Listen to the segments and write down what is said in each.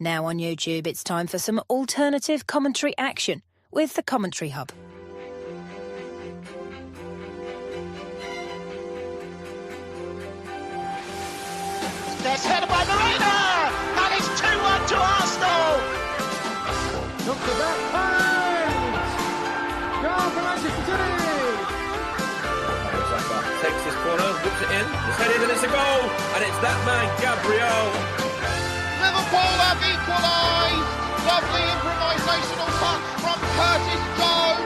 Now on YouTube, it's time for some alternative commentary action with the Commentary Hub. There's headed by Marina, and it's 2-1 to Arsenal. Look at that pass! Goal for Manchester City! Takes this corner, whips it in, it's headed and it's a goal, and it's that man, Gabriel. Liverpool have equalised. Lovely improvisational touch from Curtis Jones.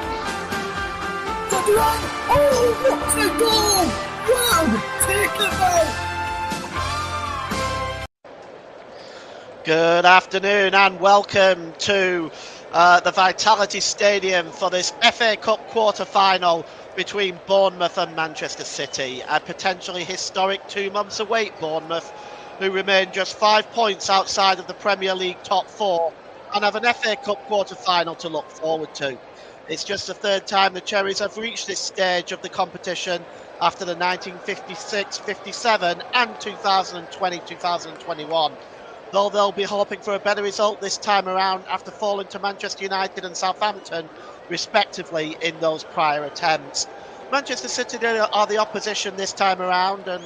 Oh, what a goal! Wow, take it out! Good afternoon and welcome to the Vitality Stadium for this FA Cup quarter-final between Bournemouth and Manchester City. A potentially historic 2 months await Bournemouth, who remain just 5 points outside of the Premier League top four and have an FA Cup quarter-final to look forward to. It's just the third time the Cherries have reached this stage of the competition after the 1956-57 and 2020-2021. Though they'll be hoping for a better result this time around after falling to Manchester United and Southampton, respectively, in those prior attempts. Manchester City are the opposition this time around, and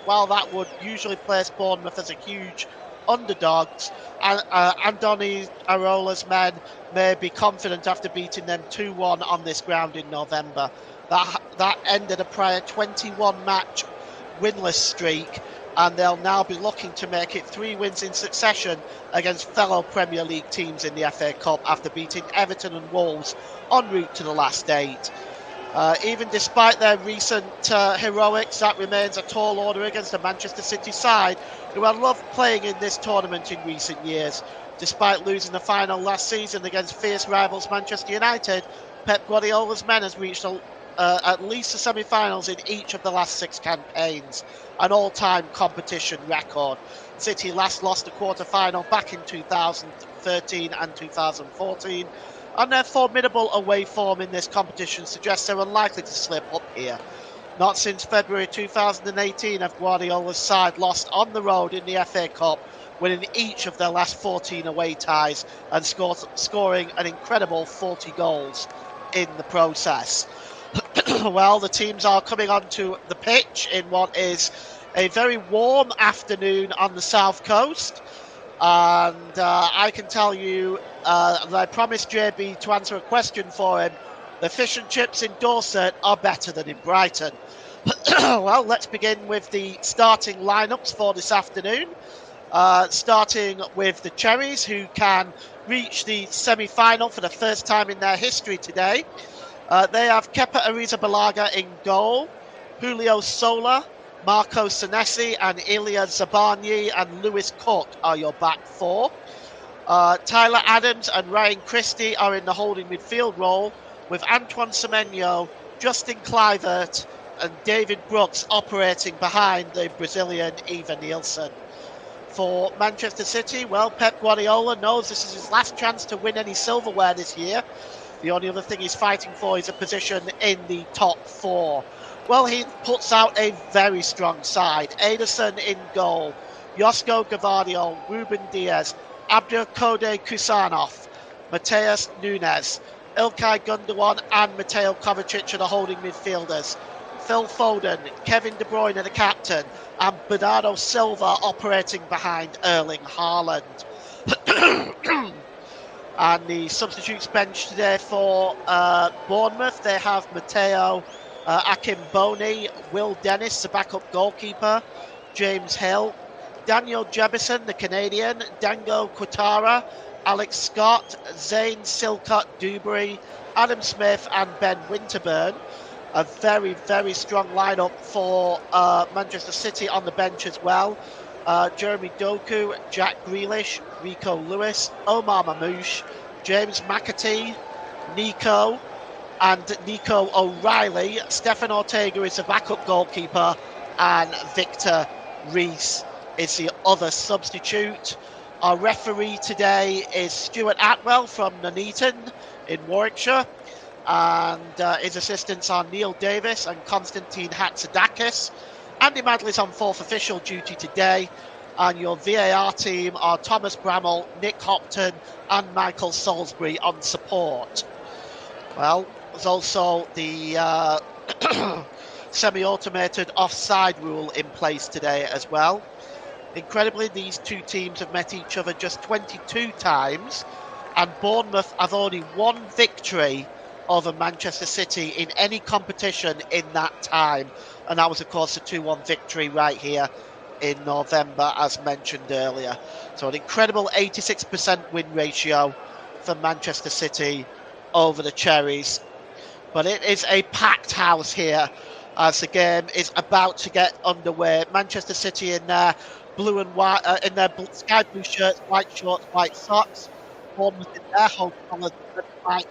while that would usually place Bournemouth as a huge underdogs, Andoni Arola's men may be confident after beating them 2-1 on this ground in November. That ended a prior 21-match winless streak, and they'll now be looking to make it 3 wins in succession against fellow Premier League teams in the FA Cup after beating Everton and Wolves en route to the last 8. Even despite their recent heroics, that remains a tall order against a Manchester City side who have loved playing in this tournament in recent years. Despite losing the final last season against fierce rivals Manchester United, Pep Guardiola's men has reached at least the semi-finals in each of the last 6 campaigns, an all-time competition record. City last lost a quarter-final back in 2013 and 2014, and their formidable away form in this competition suggests they're unlikely to slip up here. Not since February 2018 have Guardiola's side lost on the road in the FA Cup, winning each of their last 14 away ties and scoring an incredible 40 goals in the process. Well, the teams are coming onto the pitch in what is a very warm afternoon on the south coast. And I can tell you that I promised JB to answer a question for him. The fish and chips in Dorset are better than in Brighton. Well, let's begin with the starting lineups for this afternoon. Starting with the Cherries, who can reach the semi-final for the first time in their history today. They have Kepa Arrizabalaga in goal, Julio Sola, Marco Senesi and Ilya Zabarnyi and Lewis Cook are your back four. Tyler Adams and Ryan Christie are in the holding midfield role, with Antoine Semenyo, Justin Kluivert and David Brooks operating behind the Brazilian Eva Nielsen. For Manchester City, well, Pep Guardiola knows this is his last chance to win any silverware this year. The only other thing he's fighting for is a position in the top four. Well, he puts out a very strong side. Ederson in goal, Josko Gvardiol, Ruben Diaz, Abdelkader Kusanov, Mateus Nunes, Ilkay Gundogan and Mateo Kovacic are the holding midfielders. Phil Foden, Kevin De Bruyne the captain, and Bernardo Silva operating behind Erling Haaland. And the substitutes bench today for Bournemouth, they have Matteo Akimboni, Will Dennis, the backup goalkeeper, James Hill, Daniel Jebison, the Canadian, Dango Quatara, Alex Scott, Zane Silcott Dubry, Adam Smith and Ben Winterburn. A very, very strong lineup for Manchester City on the bench as well. Jeremy Doku, Jack Grealish, Rico Lewis, Omar Mamouche, James McAtee, Nico O'Reilly. Stefan Ortega is the backup goalkeeper and Victor Rees is the other substitute. Our referee today is Stuart Atwell from Nuneaton in Warwickshire, and his assistants are Neil Davis and Konstantin Hatzidakis. Andy Madley's on fourth official duty today. and your VAR team are Thomas Bramall, Nick Hopton and Michael Salisbury on support. Well, there's also the semi-automated offside rule in place today as well. Incredibly, these two teams have met each other just 22 times, and Bournemouth have only one victory over Manchester City in any competition in that time, and that was of course a 2-1 victory right here in November, as mentioned earlier. So an incredible 86% win ratio for Manchester City over the Cherries. But it is a packed house here as the game is about to get underway. Manchester City in their blue and white, in their sky blue shirts, white shorts, white socks. Bournemouth in their home colours, red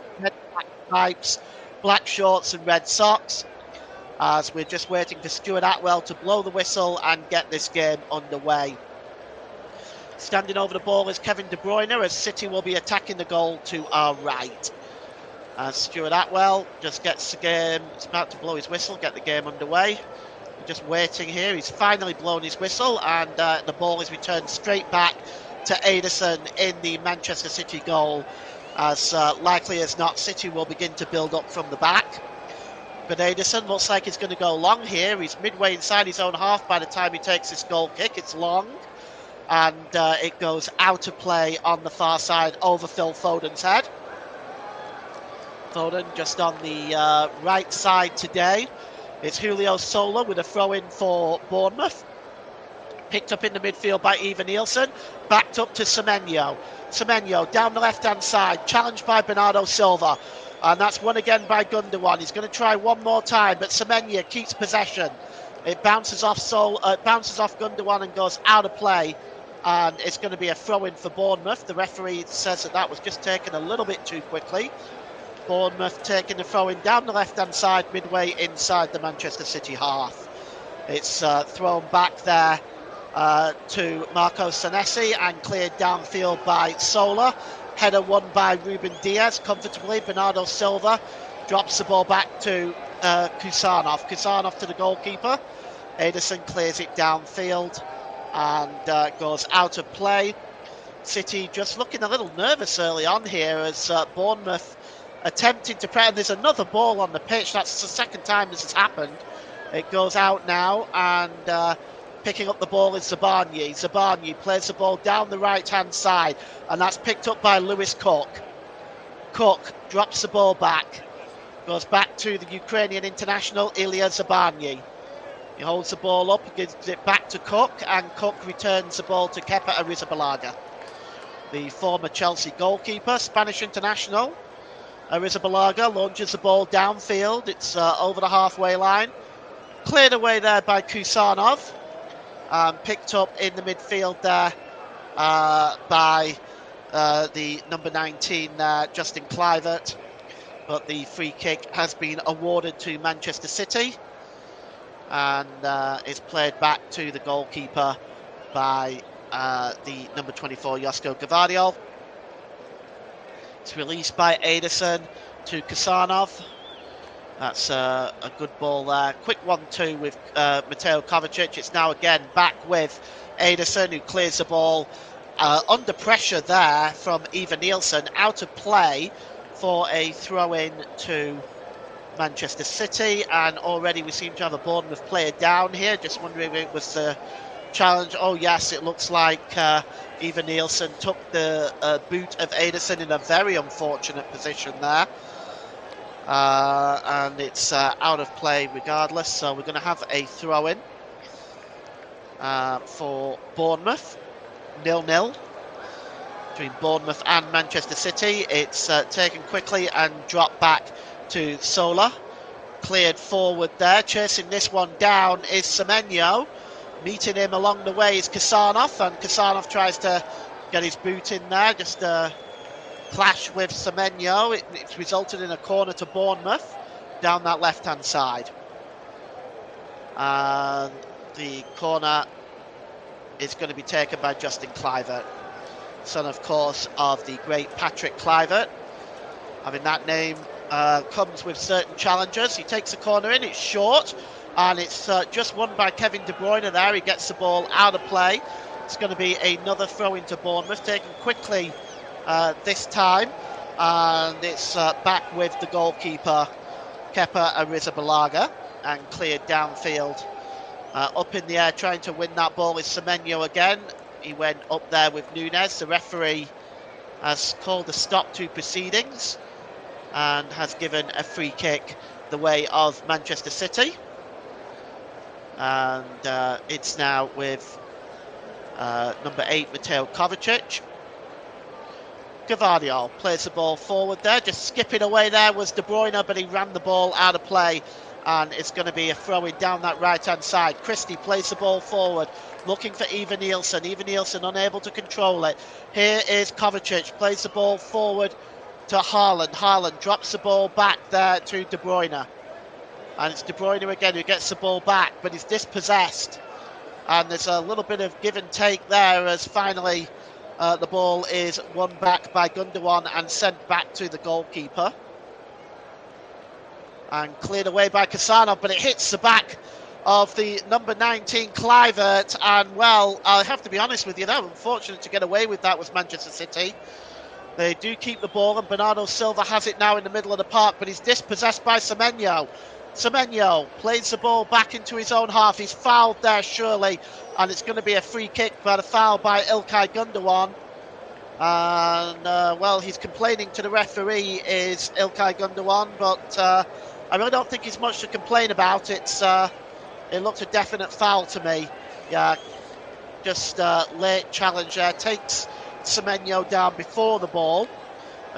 black stripes, black shorts and red socks. As we're just waiting for Stuart Atwell to blow the whistle and get this game underway. Standing over the ball is Kevin De Bruyne, as City will be attacking the goal to our right. As Stuart Atwell just gets the game, it's about to blow his whistle, get the game underway. We're just waiting here. He's finally blown his whistle, and the ball is returned straight back to Ederson in the Manchester City goal. As likely as not, City will begin to build up from the back. But Ederson looks like he's going to go long here. He's midway inside his own half by the time he takes this goal kick. It's long, and it goes out of play on the far side over Phil Foden's head. Foden just on the right side today. It's Julio Sola with a throw-in for Bournemouth. Picked up in the midfield by Ivan Nielsen. Backed up to Semenyo. Semenyo down the left-hand side. Challenged by Bernardo Silva. And that's won again by Gundogan. He's going to try one more time, but Semenyo keeps possession. It bounces off Gundogan and goes out of play. And it's going to be a throw-in for Bournemouth. The referee says that was just taken a little bit too quickly. Bournemouth taking the throw-in down the left-hand side, midway inside the Manchester City half. It's thrown back there to Marco Senesi and cleared downfield by Sola. Header won by Ruben Diaz comfortably. Bernardo Silva drops the ball back to Kusanov. Kusanov to the goalkeeper. Ederson clears it downfield and goes out of play. City just looking a little nervous early on here as Bournemouth attempting to press. There's another ball on the pitch. That's the second time this has happened. It goes out now, and picking up the ball is Zabarnyi. Zabarnyi plays the ball down the right-hand side, and that's picked up by Lewis Cook. Cook drops the ball back. Goes back to the Ukrainian international, Ilya Zabarnyi. He holds the ball up, gives it back to Cook, and Cook returns the ball to Kepa Arrizabalaga. The former Chelsea goalkeeper, Spanish international. Arrizabalaga launches the ball downfield. It's over the halfway line. Cleared away there by Kusanov. Picked up in the midfield there by the number 19 Justin Kluivert. But the free kick has been awarded to Manchester City. And is played back to the goalkeeper by the number 24 Josko Gvardiol. It's released by Ederson to Kusanov. That's a good ball there. Quick 1-2 with Mateo Kovacic. It's now again back with Ederson, who clears the ball under pressure there from Ivan Nielsen. Out of play for a throw-in to Manchester City. And already we seem to have a Bournemouth player down here. Just wondering if it was the challenge. Oh yes, it looks like Ivan Nielsen took the boot of Ederson in a very unfortunate position there. And it's out of play regardless, so we're going to have a throw-in for Bournemouth. 0-0 between Bournemouth and Manchester City. It's taken quickly and dropped back to Sola. Cleared forward there. Chasing this one down is Semenyo. Meeting him along the way is Kusanov, and Kusanov tries to get his boot in there. Just a clash with Semenyo. It's resulted in a corner to Bournemouth down that left-hand side. And the corner is going to be taken by Justin Kluivert, son, of course, of the great Patrick Kluivert. Having that name comes with certain challenges. He takes the corner in, it's short, and it's just won by Kevin De Bruyne there. He gets the ball out of play. It's going to be another throw into Bournemouth, taken quickly this time, and it's back with the goalkeeper Kepa Arrizabalaga, and cleared downfield. Up in the air trying to win that ball is Semenyo again. He went up there with Nunes. The referee has called a stop to proceedings and has given a free kick the way of Manchester City. And it's now with number 8, Mateo Kovacic. Gvardiol plays the ball forward there, just skipping away there was De Bruyne, but he ran the ball out of play, and it's going to be a throw-in down that right-hand side. Christie plays the ball forward, looking for Ivan Nielsen. Ivan Nielsen unable to control it. Here is Kovacic, plays the ball forward to Haaland. Haaland drops the ball back there to De Bruyne. And it's De Bruyne again who gets the ball back, but he's dispossessed. And there's a little bit of give and take there as finally the ball is won back by Gundogan and sent back to the goalkeeper. And cleared away by Cassano, but it hits the back of the number 19 Kluivert. And, well, I have to be honest with you, they were unfortunate to get away with that was Manchester City. They do keep the ball, and Bernardo Silva has it now in the middle of the park, but he's dispossessed by Semenyo. Semenyo plays the ball back into his own half. He's fouled there, surely, and it's going to be a free kick, but a foul by Ilkay Gundogan. And, well, he's complaining to the referee, is Ilkay Gundogan, but I really don't think he's much to complain about. It looks a definite foul to me. Yeah, just late challenge there. Takes Semenyo down before the ball.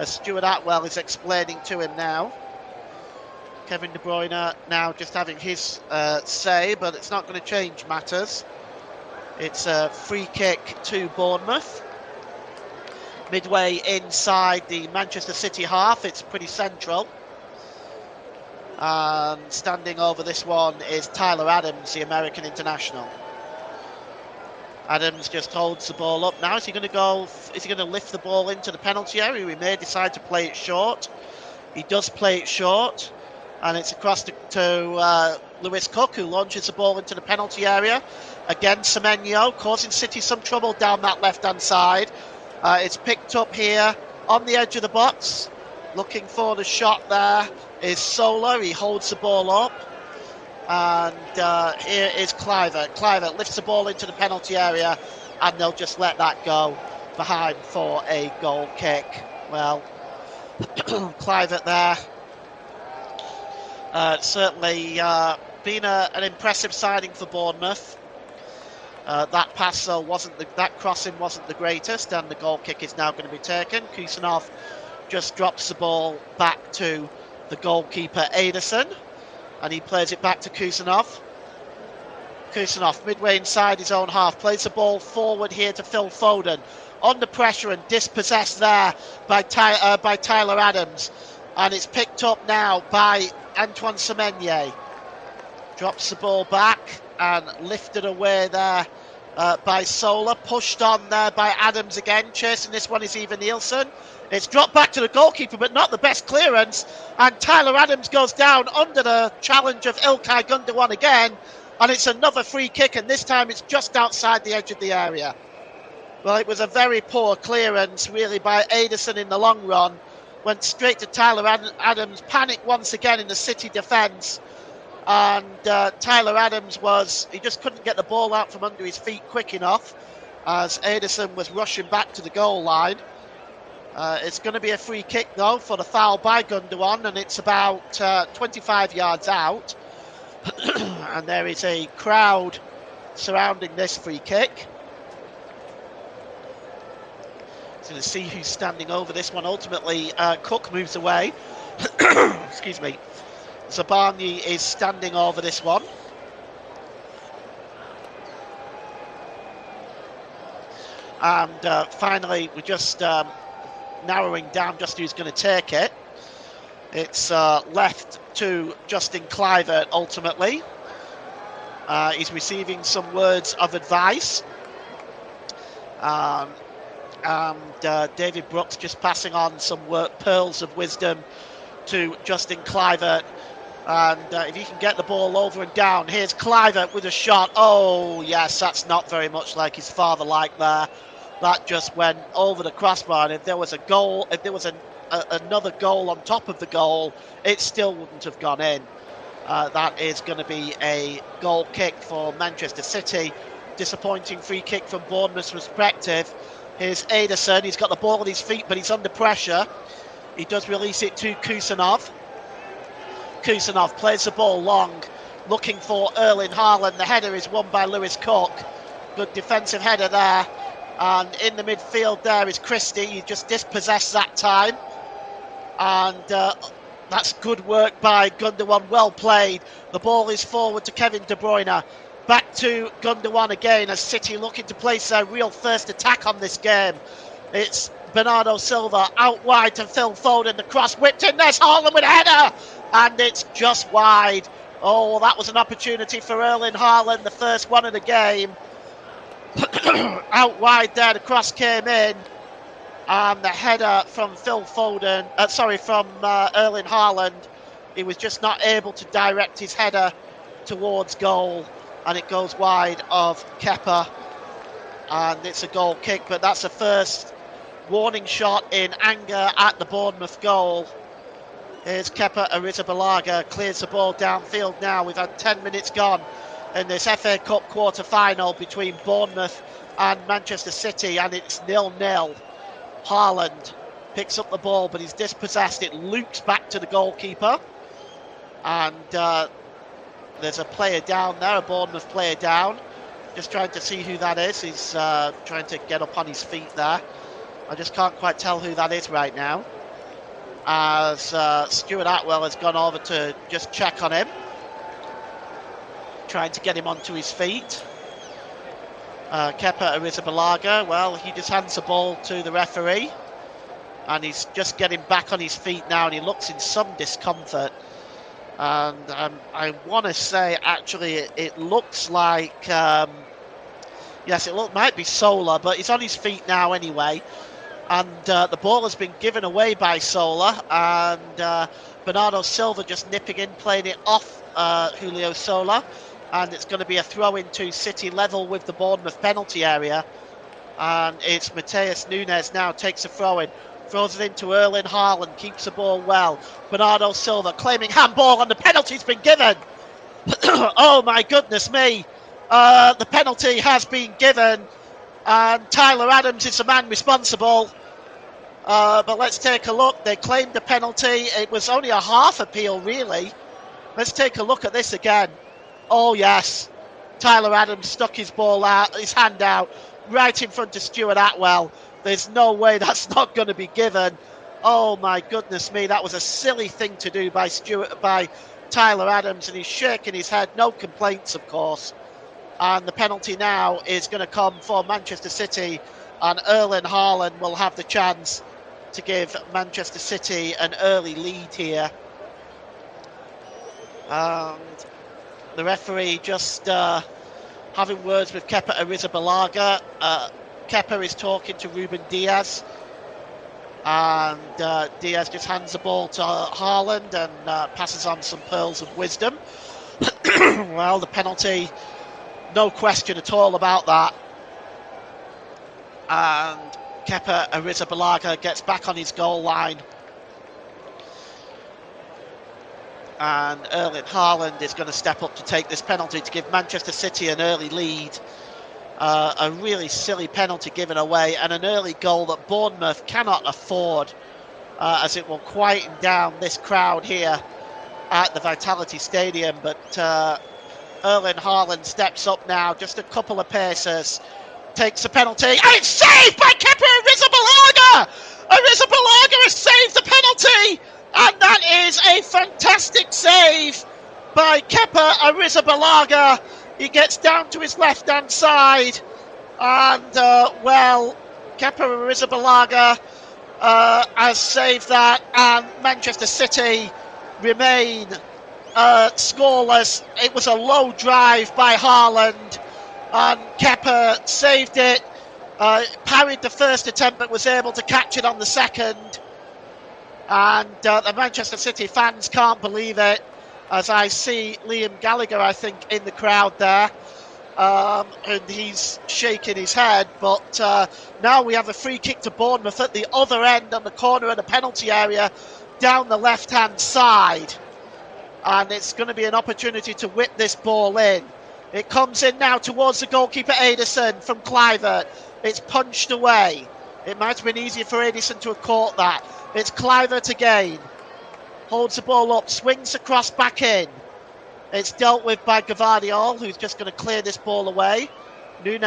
Stuart Atwell is explaining to him now. Kevin De Bruyne now just having his say, but it's not going to change matters. It's a free kick to Bournemouth. Midway inside the Manchester City half, it's pretty central. And standing over this one is Tyler Adams, the American international. Adams just holds the ball up now. Is he going to lift the ball into the penalty area? He may decide to play it short. He does play it short. And it's across to Lewis Cook, who launches the ball into the penalty area. Again, Semenyo causing City some trouble down that left-hand side. It's picked up here on the edge of the box. Looking for the shot there is Sola. He holds the ball up. And here is Kluivert. Kluivert lifts the ball into the penalty area, and they'll just let that go behind for a goal kick. Well, Kluivert there. Certainly been an impressive signing for Bournemouth. That pass though that crossing wasn't the greatest, and the goal kick is now going to be taken. Kusanov just drops the ball back to the goalkeeper Ederson, and he plays it back to Kusanov. Kusanov midway inside his own half plays the ball forward here to Phil Foden, under pressure and dispossessed there by Tyler Adams, and it's picked up now by Antoine Semenyo. Drops the ball back and lifted away there by Sola. Pushed on there by Adams again. Chasing this one is Ivan Nielsen. It's dropped back to the goalkeeper, but not the best clearance. And Tyler Adams goes down under the challenge of Ilkay Gundogan again. And it's another free kick, and this time it's just outside the edge of the area. Well, it was a very poor clearance, really, by Ederson in the long run. Went straight to Tyler Adams, panicked once again in the City defence. And Tyler Adams he just couldn't get the ball out from under his feet quick enough as Ederson was rushing back to the goal line. It's going to be a free kick, though, for the foul by Gundogan, and it's about 25 yards out. And there is a crowd surrounding this free kick. Going to see who's standing over this one. Ultimately, Cook moves away. Excuse me. Zabani is standing over this one. And finally, we're just narrowing down just who's going to take it. It's left to Justin Kluivert ultimately. He's receiving some words of advice. And David Brooks just passing on some pearls of wisdom to Justin Kluivert. And if he can get the ball over and down, here's Clivert with a shot. Oh, yes, that's not very much like his father like there. That just went over the crossbar. And if there was a goal, if there was another goal on top of the goal, it still wouldn't have gone in. That is going to be a goal kick for Manchester City. Disappointing free kick from Bournemouth's perspective. Here's Ederson. He's got the ball at his feet, but he's under pressure. He does release it to Kusanov. Kusanov plays the ball long, looking for Erling Haaland. The header is won by Lewis Cook. Good defensive header there. And in the midfield there is Christie. He just dispossessed that time. And that's good work by Gundogan. Well played. The ball is forward to Kevin De Bruyne. Back to Gundogan again as City looking to place their real first attack on this game. It's Bernardo Silva out wide to Phil Foden. The cross whipped in. There's Haaland with a header. And it's just wide. Oh, that was an opportunity for Erling Haaland, the first one of the game. Out wide there, the cross came in. And the header from Phil Foden, from Erling Haaland. He was just not able to direct his header towards goal. And it goes wide of Kepa. And it's a goal kick, but that's the first warning shot in anger at the Bournemouth goal. Here's Kepa Arrizabalaga, clears the ball downfield now. We've had 10 minutes gone in this FA Cup quarter-final between Bournemouth and Manchester City, and it's 0-0. Haaland picks up the ball, but he's dispossessed. It loops back to the goalkeeper. And there's a player down there, a Bournemouth player down. Just trying to see who that is. He's trying to get up on his feet there. I just can't quite tell who that is right now. As Stuart Atwell has gone over to just check on him, trying to get him onto his feet. Kepa Arrizabalaga, well, he just hands the ball to the referee, and he's just getting back on his feet now, and he looks in some discomfort. And I want to say, actually, it looks like, yes, might be Sola, but he's on his feet now anyway. And the ball has been given away by Sola, and Bernardo Silva just nipping in, playing it off Julio Sola, and it's going to be a throw into City level with the Bournemouth penalty area. And it's Mateus Nunes now takes a throw in, throws it into Erling Haaland, keeps the ball well. Bernardo Silva claiming handball, and the penalty's been given. Oh my goodness me, the penalty has been given. And Tyler Adams is the man responsible. But let's take a look. They claimed the penalty. It was only a half appeal, really. Let's take a look at this again. Oh, yes. Tyler Adams stuck his hand out, right in front of Stuart Atwell. There's no way that's not going to be given. Oh, my goodness me. That was a silly thing to do by Tyler Adams, and he's shaking his head. No complaints, of course. And the penalty now is going to come for Manchester City, and Erling Haaland will have the chance to give Manchester City an early lead here. And the referee just having words with Kepa Arrizabalaga. Kepa is talking to Ruben Diaz, and Diaz just hands the ball to Haaland and passes on some pearls of wisdom. Well, the penalty, no question at all about that. And Kepa Arrizabalaga gets back on his goal line. And Erling Haaland is going to step up to take this penalty to give Manchester City an early lead. A really silly penalty given away, and an early goal that Bournemouth cannot afford, as it will quieten down this crowd here at the Vitality Stadium. But Erling Haaland steps up now, just a couple of paces, takes the penalty, and it's saved by Kepa Arrizabalaga! Arrizabalaga has saved the penalty, and that is a fantastic save by Kepa Arrizabalaga. He gets down to his left-hand side, and, well, Kepa Arrizabalaga has saved that, and Manchester City remain scoreless. It was a low drive by Haaland, and Kepa saved it, parried the first attempt, but was able to catch it on the second. And the Manchester City fans can't believe it. as I see Liam Gallagher, I think, in the crowd there. And he's shaking his head, but now we have a free kick to Bournemouth at the other end on the corner of the penalty area down the left-hand side, and it's going to be an opportunity to whip this ball in. It comes in now towards the goalkeeper Edison from Clivert. It's punched away. It might have been easier for Edison to have caught that. It's Clivert again, holds the ball up, swings across back in. It's dealt with by Gavardiol, who's just going to clear this ball away. The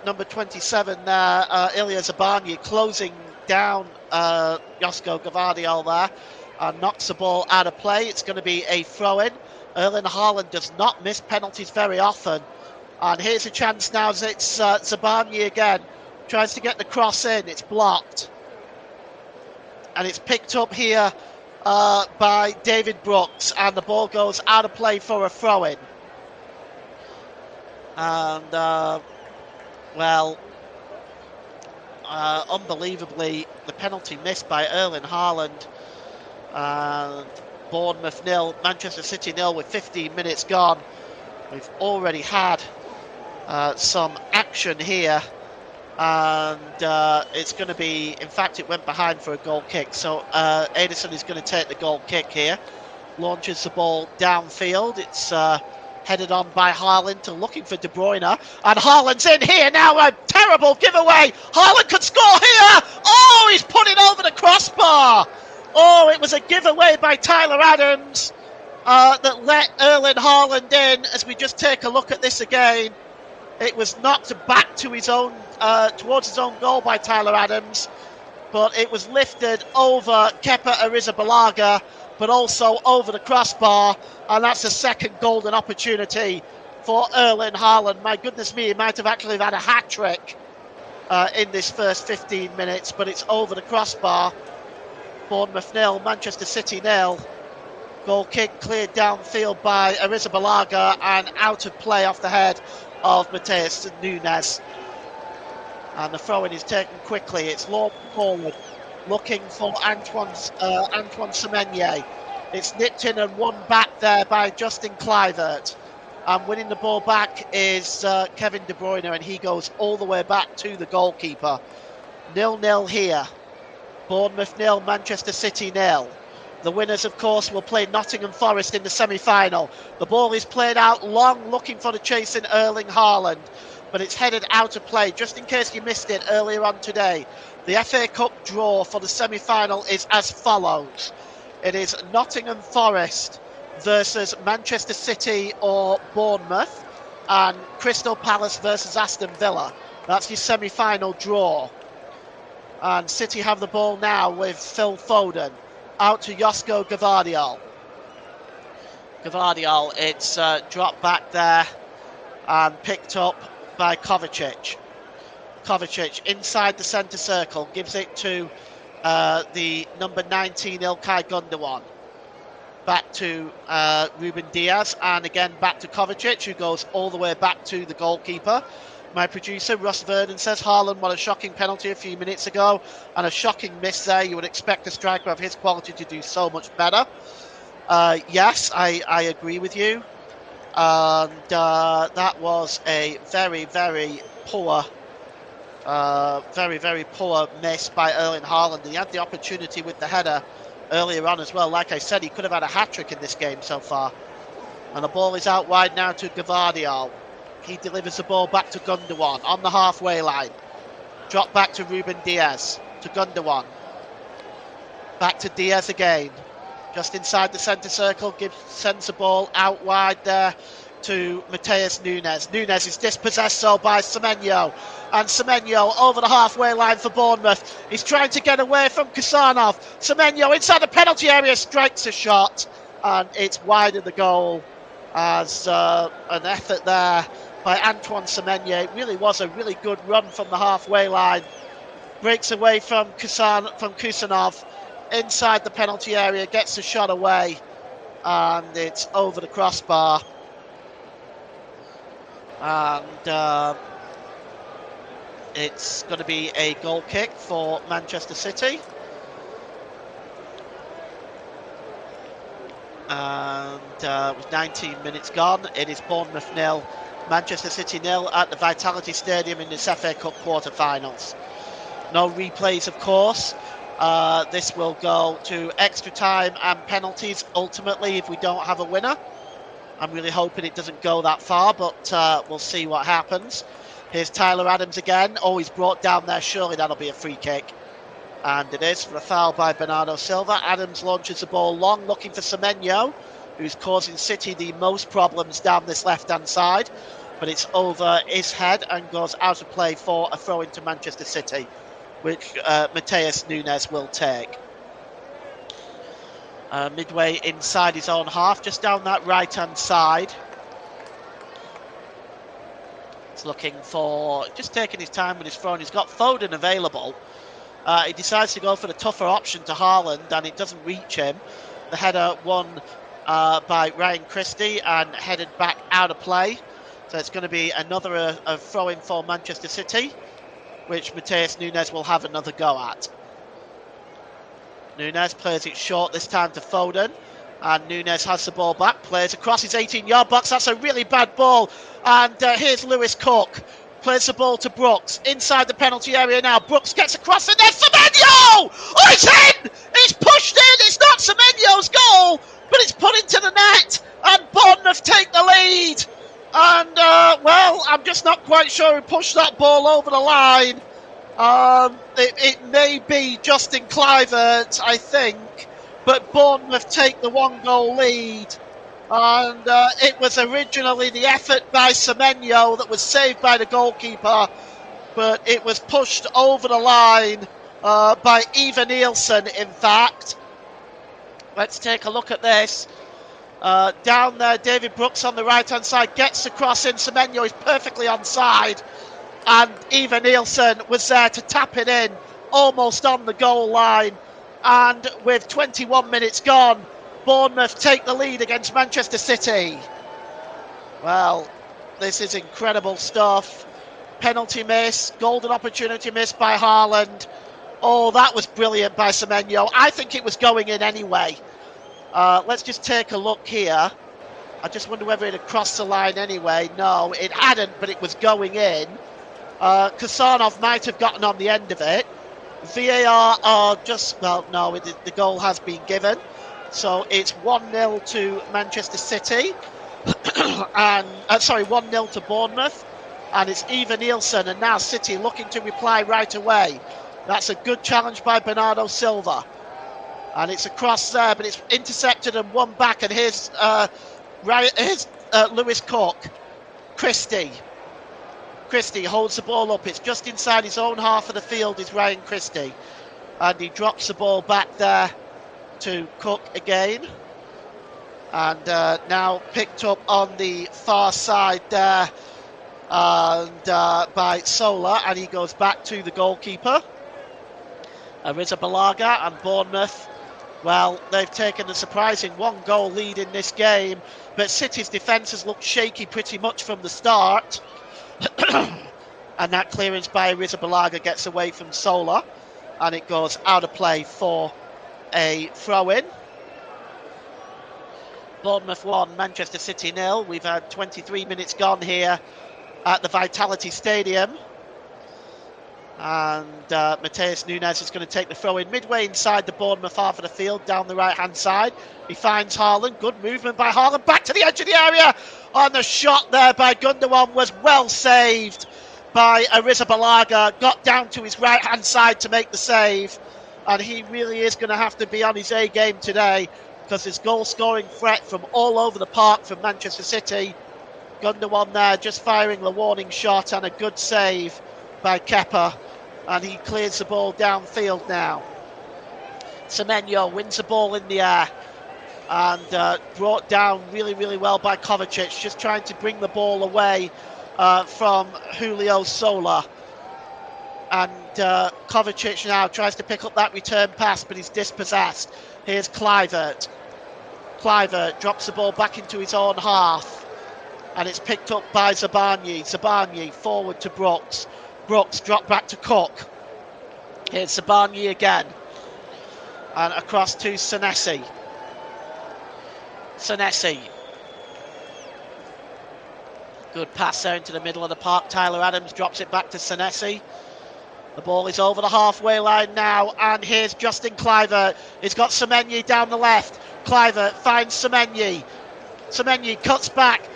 number 27 there, Ilya Zabanya, closing down Josko Gavardiol there, and knocks the ball out of play. It's going to be a throw-in. Erling Haaland does not miss penalties very often. And here's a chance now as it's Zabanya again. Tries to get the cross in. It's blocked. And it's picked up here by David Brooks, and the ball goes out of play for a throw-in. And unbelievably, the penalty missed by Erling Haaland. And Bournemouth 0, Manchester City 0 with 15 minutes gone. We've already had some action here. And it's going to be, in fact, it went behind for a goal kick. So Edison is going to take the goal kick here. Launches the ball downfield. It's headed on by Haaland, looking for De Bruyne. And Haaland's in here now. A terrible giveaway. Haaland could score here. Oh, he's put it over the crossbar. Oh, it was a giveaway by Tyler Adams that let Erling Haaland in. As we just take a look at this again, it was knocked back to his own, towards his own goal by Tyler Adams, but it was lifted over Kepa Arrizabalaga, but also over the crossbar, and that's a second golden opportunity for Erling Haaland. My goodness me, he might have actually had a hat-trick in this first 15 minutes, but it's over the crossbar. Bournemouth 0, Manchester City 0. Goal kick cleared downfield by Arrizabalaga and out of play off the head of Matheus Nunes. And the throw-in is taken quickly. It's launched forward, looking for Antoine Semenyo. It's nipped in and won back there by Justin Kluivert. And winning the ball back is Kevin De Bruyne, and he goes all the way back to the goalkeeper. 0-0 here. Bournemouth 0, Manchester City 0. The winners, of course, will play Nottingham Forest in the semi-final. The ball is played out long, looking for the chasing Erling Haaland, but it's headed out of play. Just in case you missed it earlier on today, the FA Cup draw for the semi-final is as follows. It is Nottingham Forest versus Manchester City or Bournemouth, and Crystal Palace versus Aston Villa. That's your semi-final draw. And City have the ball now with Phil Foden. Out to Josko Gavardiol. Gavardiol, it's dropped back there and picked up by Kovacic. Kovacic inside the centre circle, gives it to the number 19 Ilkay Gundogan. Back to Ruben Diaz, and again back to Kovacic, who goes all the way back to the goalkeeper. My producer, Russ Vernon, says Haaland won a shocking penalty a few minutes ago and a shocking miss there. You would expect a striker of his quality to do so much better. Yes, I agree with you. And that was a very, very poor miss by Erling Haaland. He had the opportunity with the header earlier on as well. Like I said, he could have had a hat-trick in this game so far. And the ball is out wide now to Gavardiol. He delivers the ball back to Gundogan on the halfway line. Drop back to Ruben Diaz, to Gundogan. Back to Diaz again. Just inside the centre circle, sends the ball out wide there to Matheus Nunes. Nunes is dispossessed so by Semenyo. And Semenyo over the halfway line for Bournemouth. He's trying to get away from Kusanov. Semenyo inside the penalty area strikes a shot. And it's wide of the goal as an effort there by Antoine Semenyo. It really was a really good run from the halfway line. Breaks away from Kusanov inside the penalty area, gets the shot away, and it's over the crossbar. And it's going to be a goal kick for Manchester City. And with 19 minutes gone, it is Bournemouth 0, Manchester City 0 at the Vitality Stadium in this FA Cup quarter-finals. No replays, of course. This will go to extra time and penalties, ultimately, if we don't have a winner. I'm really hoping it doesn't go that far, but we'll see what happens. Here's Tyler Adams again. Oh, he's brought down there. Surely that'll be a free kick. And it is for a foul by Bernardo Silva. Adams launches the ball long, looking for Semenyo, who's causing City the most problems down this left-hand side. But it's over his head and goes out of play for a throw into Manchester City, which Mateus Nunes will take. Midway inside his own half, just down that right-hand side. He's looking for, just taking his time with his throw. He's got Foden available. He decides to go for the tougher option to Haaland, and it doesn't reach him. The header won by Ryan Christie and headed back out of play. So it's going to be another throw-in for Manchester City, which Mateus Nunes will have another go at. Nunes plays it short this time to Foden, and Nunes has the ball back, plays across his 18-yard box. That's a really bad ball, and here's Lewis Cook. Plays the ball to Brooks, inside the penalty area now. Brooks gets across, and there's Semenyo! Oh, it's in! It's pushed in! It's not Semenyo's goal, but it's put into the net, and Bournemouth take the lead. And, well, I'm just not quite sure who pushed that ball over the line. It may be Justin Kluivert, I think, but Bournemouth take the one-goal lead. And it was originally the effort by Semenyo that was saved by the goalkeeper, but it was pushed over the line by Eva Nielsen, in fact. Let's take a look at this. Down there, David Brooks on the right-hand side gets the cross in. Semenyo is perfectly onside, and Eva Nielsen was there to tap it in, almost on the goal line. And with 21 minutes gone, Bournemouth take the lead against Manchester City. Well, this is incredible stuff. Penalty miss, golden opportunity missed by Haaland. Oh, that was brilliant by Semenyo. I think it was going in anyway. Let's just take a look here. I just wonder whether it had crossed the line anyway. No, it hadn't, but it was going in. Kasanov might have gotten on the end of it. VAR are just, well, no, the goal has been given. So it's 1-0 to Manchester City, and 1-0 to Bournemouth, and it's Eva Nielsen, and now City looking to reply right away. That's a good challenge by Bernardo Silva, and it's across there, but it's intercepted and won back. And here's Lewis Cook. Christie holds the ball up. It's just inside his own half of the field is Ryan Christie, and he drops the ball back there to Cook again, and now picked up on the far side there and by Sola, and he goes back to the goalkeeper. Arrizabalaga, and Bournemouth, well, they've taken a surprising one-goal lead in this game, but City's defence has looked shaky pretty much from the start. And that clearance by Arrizabalaga gets away from Sola, and it goes out of play for a throw-in. Bournemouth 1, Manchester City 0. We've had 23 minutes gone here at the Vitality Stadium. And Mateus Nunes is going to take the throw-in midway inside the Bournemouth half of the field, down the right-hand side. He finds Haaland. Good movement by Haaland. Back to the edge of the area. And the shot there by Gundogan was well saved by Arrizabalaga. Got down to his right-hand side to make the save. And he really is going to have to be on his A game today, because there's goal-scoring threat from all over the park from Manchester City. Gundogan there just firing the warning shot, and a good save by Kepa, and he clears the ball downfield now. Semenyo wins the ball in the air, and brought down really, really well by Kovacic, just trying to bring the ball away from Julio Sola. And Kovacic now tries to pick up that return pass, but he's dispossessed. Here's Kluivert. Kluivert drops the ball back into his own half, and it's picked up by Zabarnyi. Zabarnyi forward to Brooks. Brooks dropped back to Cook. Here's Zabarnyi again, and across to Senesi. Senesi. Good pass there into the middle of the park. Tyler Adams drops it back to Senesi. The ball is over the halfway line now, and here's Justin Cliver. He's got Semenyi down the left. Cliver finds Semenyi. Semenyi cuts back,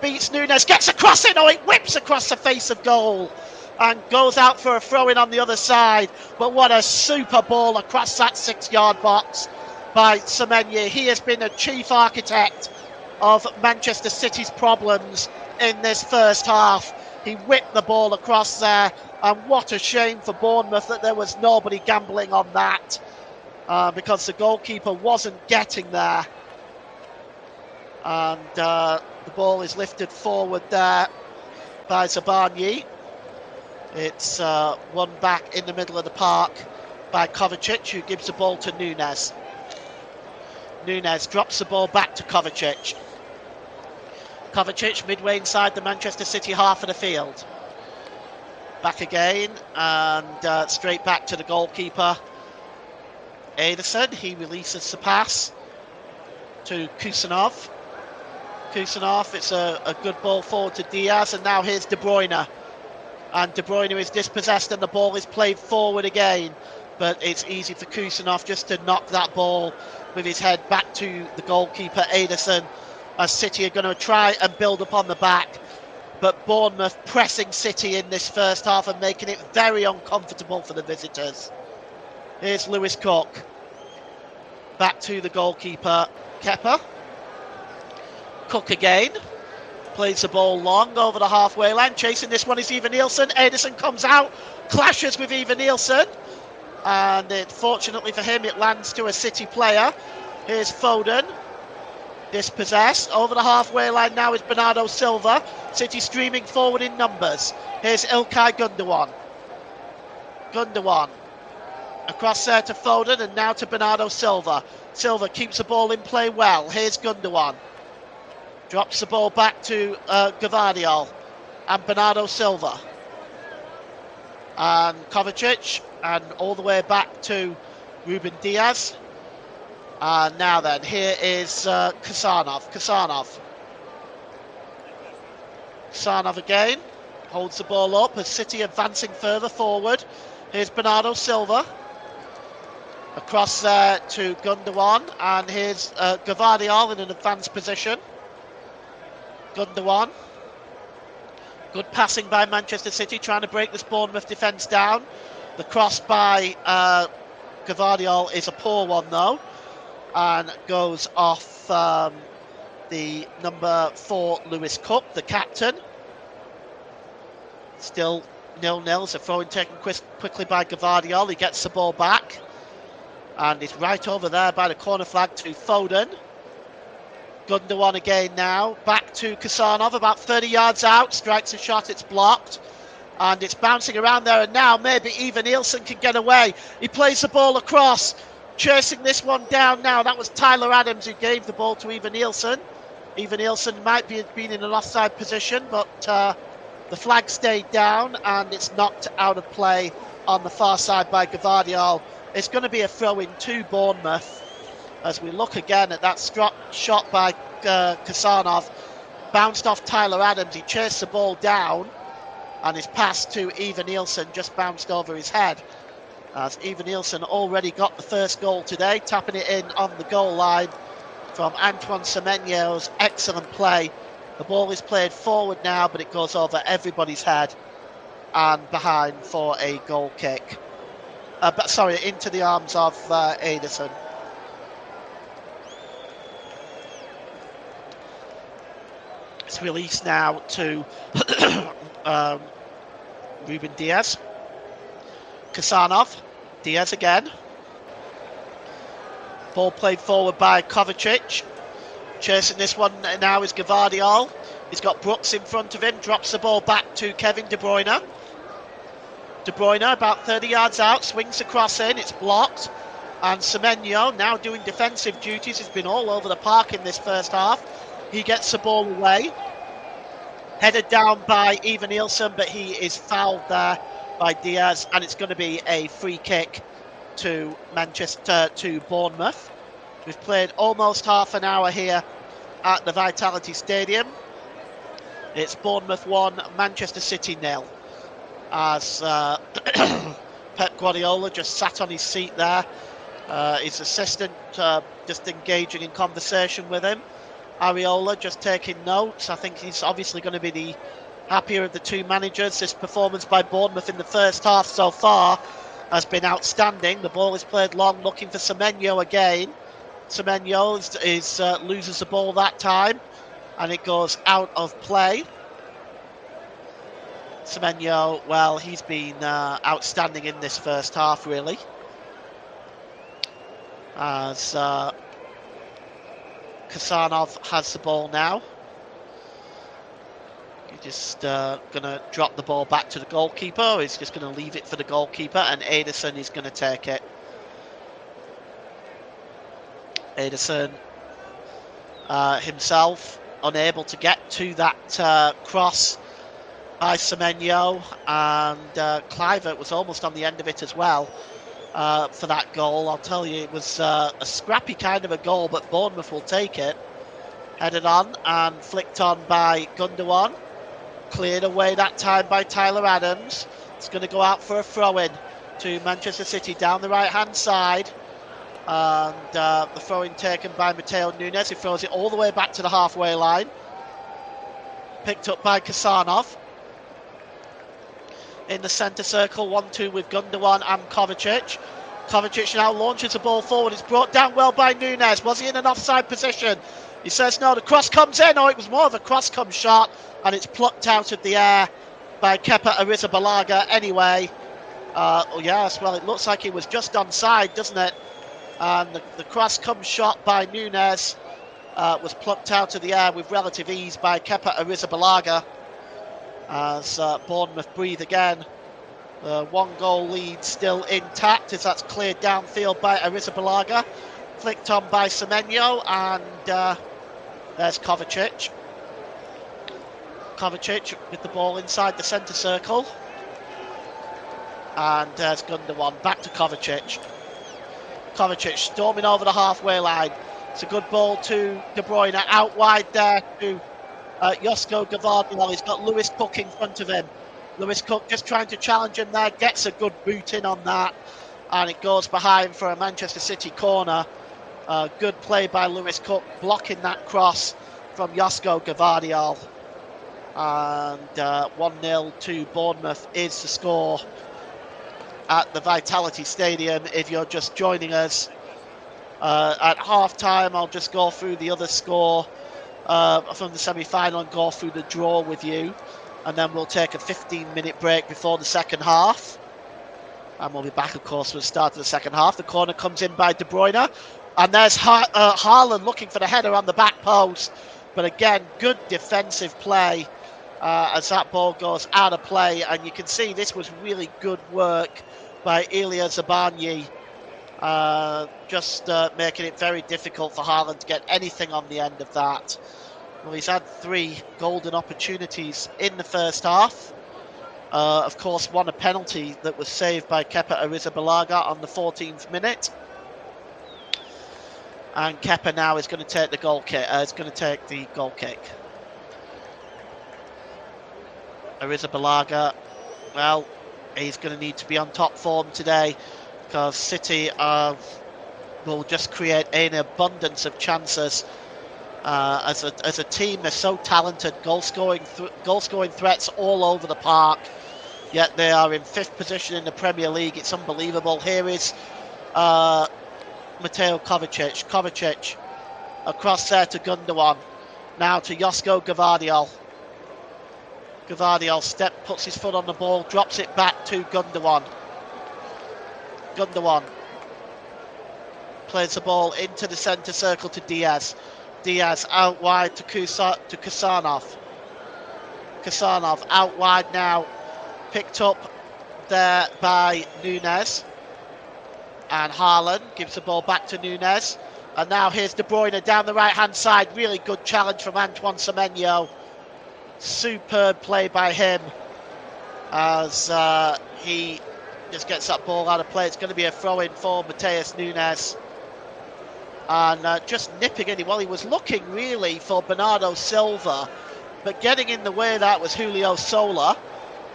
beats Nunes, gets across it. Oh, it whips across the face of goal and goes out for a throw-in on the other side. But what a super ball across that 6-yard box by Semenyi. He has been a chief architect of Manchester City's problems in this first half. He whipped the ball across there, and what a shame for Bournemouth that there was nobody gambling on that, because the goalkeeper wasn't getting there. And the ball is lifted forward there by Zabarnyi. It's won back in the middle of the park by Kovacic, who gives the ball to Nunes. Nunes drops the ball back to Kovacic. Kovacic midway inside the Manchester City half of the field. Back again, and straight back to the goalkeeper. Ederson, he releases the pass to Kusanov. Kusanov, it's a good ball forward to Diaz, and now here's De Bruyne. And De Bruyne is dispossessed and the ball is played forward again. But it's easy for Kusanov just to knock that ball with his head back to the goalkeeper, Ederson, as City are going to try and build up on the back. But Bournemouth pressing City in this first half and making it very uncomfortable for the visitors. Here's Lewis Cook. Back to the goalkeeper, Kepa. Cook again. Plays the ball long over the halfway line. Chasing this one is Evan-Nielsen. Ederson comes out, clashes with Evan-Nielsen. And fortunately for him, it lands to a City player. Here's Foden. Dispossessed. Over the halfway line now is Bernardo Silva. City streaming forward in numbers. Here's Ilkay Gundogan. Gundogan. Across there to Foden and now to Bernardo Silva. Silva keeps the ball in play well. Here's Gundogan. Drops the ball back to Gvardiol and Bernardo Silva. And Kovacic, and all the way back to Ruben Diaz. And now then, here is Kusanov. Kusanov again. Holds the ball up as City advancing further forward. Here's Bernardo Silva. Across there to Gundogan. And here's Gvardiol in an advanced position. Gundogan. Good passing by Manchester City, trying to break this Bournemouth defence down. The cross by Gvardiol is a poor one though, and goes off the number 4 Lewis Cook, the captain. Still 0-0, so throw-in taken quickly by Gvardiol. He gets the ball back, and it's right over there by the corner flag to Foden. Gundogan again now, back to Kusanov, about 30 yards out, strikes a shot, it's blocked, and it's bouncing around there, and now maybe Evan-Nielsen can get away. He plays the ball across, chasing this one down now. That was Tyler Adams who gave the ball to Evan-Nielsen. Evan-Nielsen might be been in an offside position, but the flag stayed down, and it's knocked out of play on the far side by Gvardiol. It's going to be a throw-in to Bournemouth. As we look again at that shot by Kusanov, bounced off Tyler Adams. He chased the ball down, and his pass to Evan-Nielsen just bounced over his head. As Evan-Nielsen already got the first goal today, tapping it in on the goal line from Antoine Semenyo's excellent play. The ball is played forward now, but it goes over everybody's head and behind for a goal kick. Into the arms of Ederson. It's released now to Ruben Diaz. Kusanov. Diaz again. Ball played forward by Kovacic. Chasing this one now is Gvardiol. He's got Brooks in front of him. Drops the ball back to Kevin De Bruyne. De Bruyne about 30 yards out. Swings the cross in. It's blocked. And Semenyo now doing defensive duties. He's been all over the park in this first half. He gets the ball away. Headed down by Evan-Nielsen, but he is fouled there by Diaz, and it's going to be a free kick to Bournemouth, We've played almost half an hour here at the Vitality Stadium. It's Bournemouth 1, Manchester City 0. As Pep Guardiola just sat on his seat there. His assistant just engaging in conversation with him. Areola just taking notes. I think he's obviously going to be the happier of the two managers. This performance by Bournemouth in the first half so far has been outstanding. The ball is played long, looking for Semenyo again. Semenyo loses the ball that time, and it goes out of play. Semenyo, well, he's been outstanding in this first half, really. As Kasanov has the ball now. He's just going to drop the ball back to the goalkeeper. He's just going to leave it for the goalkeeper, and Ederson is going to take it. Ederson himself unable to get to that cross by Semenyo, and Kluivert was almost on the end of it as well for that goal. I'll tell you, it was a scrappy kind of a goal, but Bournemouth will take it. Headed on and flicked on by Gundogan. Cleared away that time by Tyler Adams. It's going to go out for a throw-in to Manchester City down the right-hand side. And the throw-in taken by Matteo Nunes. He throws it all the way back to the halfway line. Picked up by Kasanov. In the centre circle, 1-2 with Gundogan and Kovacic. Kovacic now launches the ball forward. It's brought down well by Nunes. Was he in an offside position? He says no, the cross comes in. Oh, it was more of a cross-come shot, and it's plucked out of the air by Kepa Arrizabalaga anyway. Oh yes, well, it looks like he was just onside, doesn't it? And the cross-come shot by Nunes was plucked out of the air with relative ease by Kepa Arrizabalaga. As Bournemouth breathe again. The 1-goal lead still intact as that's cleared downfield by Arrizabalaga. Flicked on by Semenyo, and there's Kovacic. Kovacic with the ball inside the centre circle. And there's Gundogan, back to Kovacic. Kovacic storming over the halfway line. It's a good ball to De Bruyne, out wide there to Josko Gvardiol. He's got Lewis Cook in front of him. Lewis Cook just trying to challenge him there, gets a good boot in on that, and it goes behind for a Manchester City corner. Good play by Lewis Cook, blocking that cross from Josko Gvardiol. And 1-0 to Bournemouth is the score at the Vitality Stadium. If you're just joining us at half-time, I'll just go through the other score from the semi-final and go through the draw with you. And then we'll take a 15-minute break before the second half. And we'll be back, of course, for the start of the second half. The corner comes in by De Bruyne. And there's Haaland looking for the header on the back post. But again, good defensive play as that ball goes out of play. And you can see this was really good work by Ilya Zabarnyi. Just making it very difficult for Haaland to get anything on the end of that. Well, he's had 3 golden opportunities in the first half. Of course, won a penalty that was saved by Kepa Arrizabalaga on the 14th minute. And Kepa now is going to take the goal kick. Arrizabalaga, well, he's going to need to be on top form today because City will just create an abundance of chances. As a team, they're so talented, goal scoring threats all over the park. Yet they are in 5th position in the Premier League. It's unbelievable. Here is Mateo Kovacic. Kovacic across there to Gundogan. Now to Josko Gvardiol. Gvardiol puts his foot on the ball, drops it back to Gundogan. Gundogan plays the ball into the centre circle to Diaz. Diaz out wide to Kasanov. Kasanov out wide now. Picked up there by Nunes. And Haaland gives the ball back to Nunes. And now here's De Bruyne down the right-hand side. Really good challenge from Antoine Semenyo. Superb play by him as he just gets that ball out of play. It's going to be a throw-in for Matheus Nunes. and just nipping in. Well, he was looking really for Bernardo Silva, but getting in the way that was Julio Sola,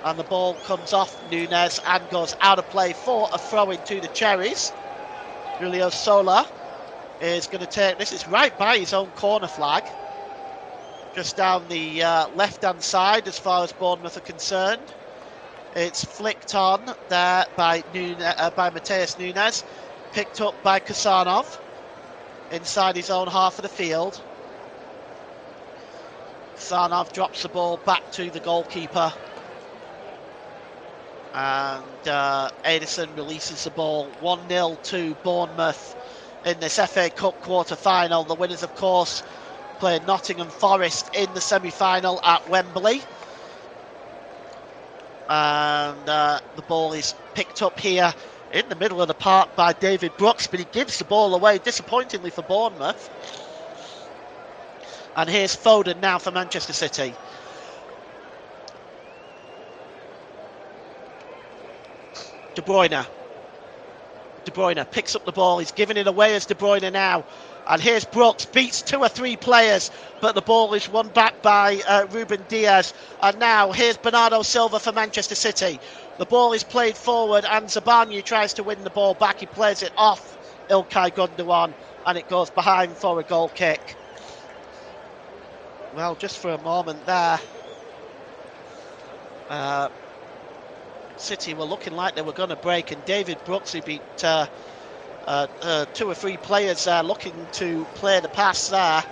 and the ball comes off Nunes and goes out of play for a throw into the Cherries. Julio Sola is going to take this. It's right by his own corner flag, just down the left-hand side as far as Bournemouth are concerned. It's flicked on there by Mateus Nunes, picked up by Kusanov inside his own half of the field. Kusanov drops the ball back to the goalkeeper, and Ederson releases the ball. 1-0 to Bournemouth in this FA Cup quarter-final. The winners, of course, play Nottingham Forest in the semi-final at Wembley. And the ball is picked up here in the middle of the park by David Brooks, but he gives the ball away, disappointingly for Bournemouth. And here's Foden now for Manchester City. De Bruyne picks up the ball. He's giving it away as De Bruyne now. And here's Brooks, beats 2 or 3 players, but the ball is won back by Ruben Diaz. And now here's Bernardo Silva for Manchester City. The ball is played forward, and Zabarnyi tries to win the ball back. He plays it off Ilkay Gundogan, and it goes behind for a goal kick. Well, just for a moment there, City were looking like they were going to break, and David Brooks, who beat 2 or 3 players there looking to play the pass there.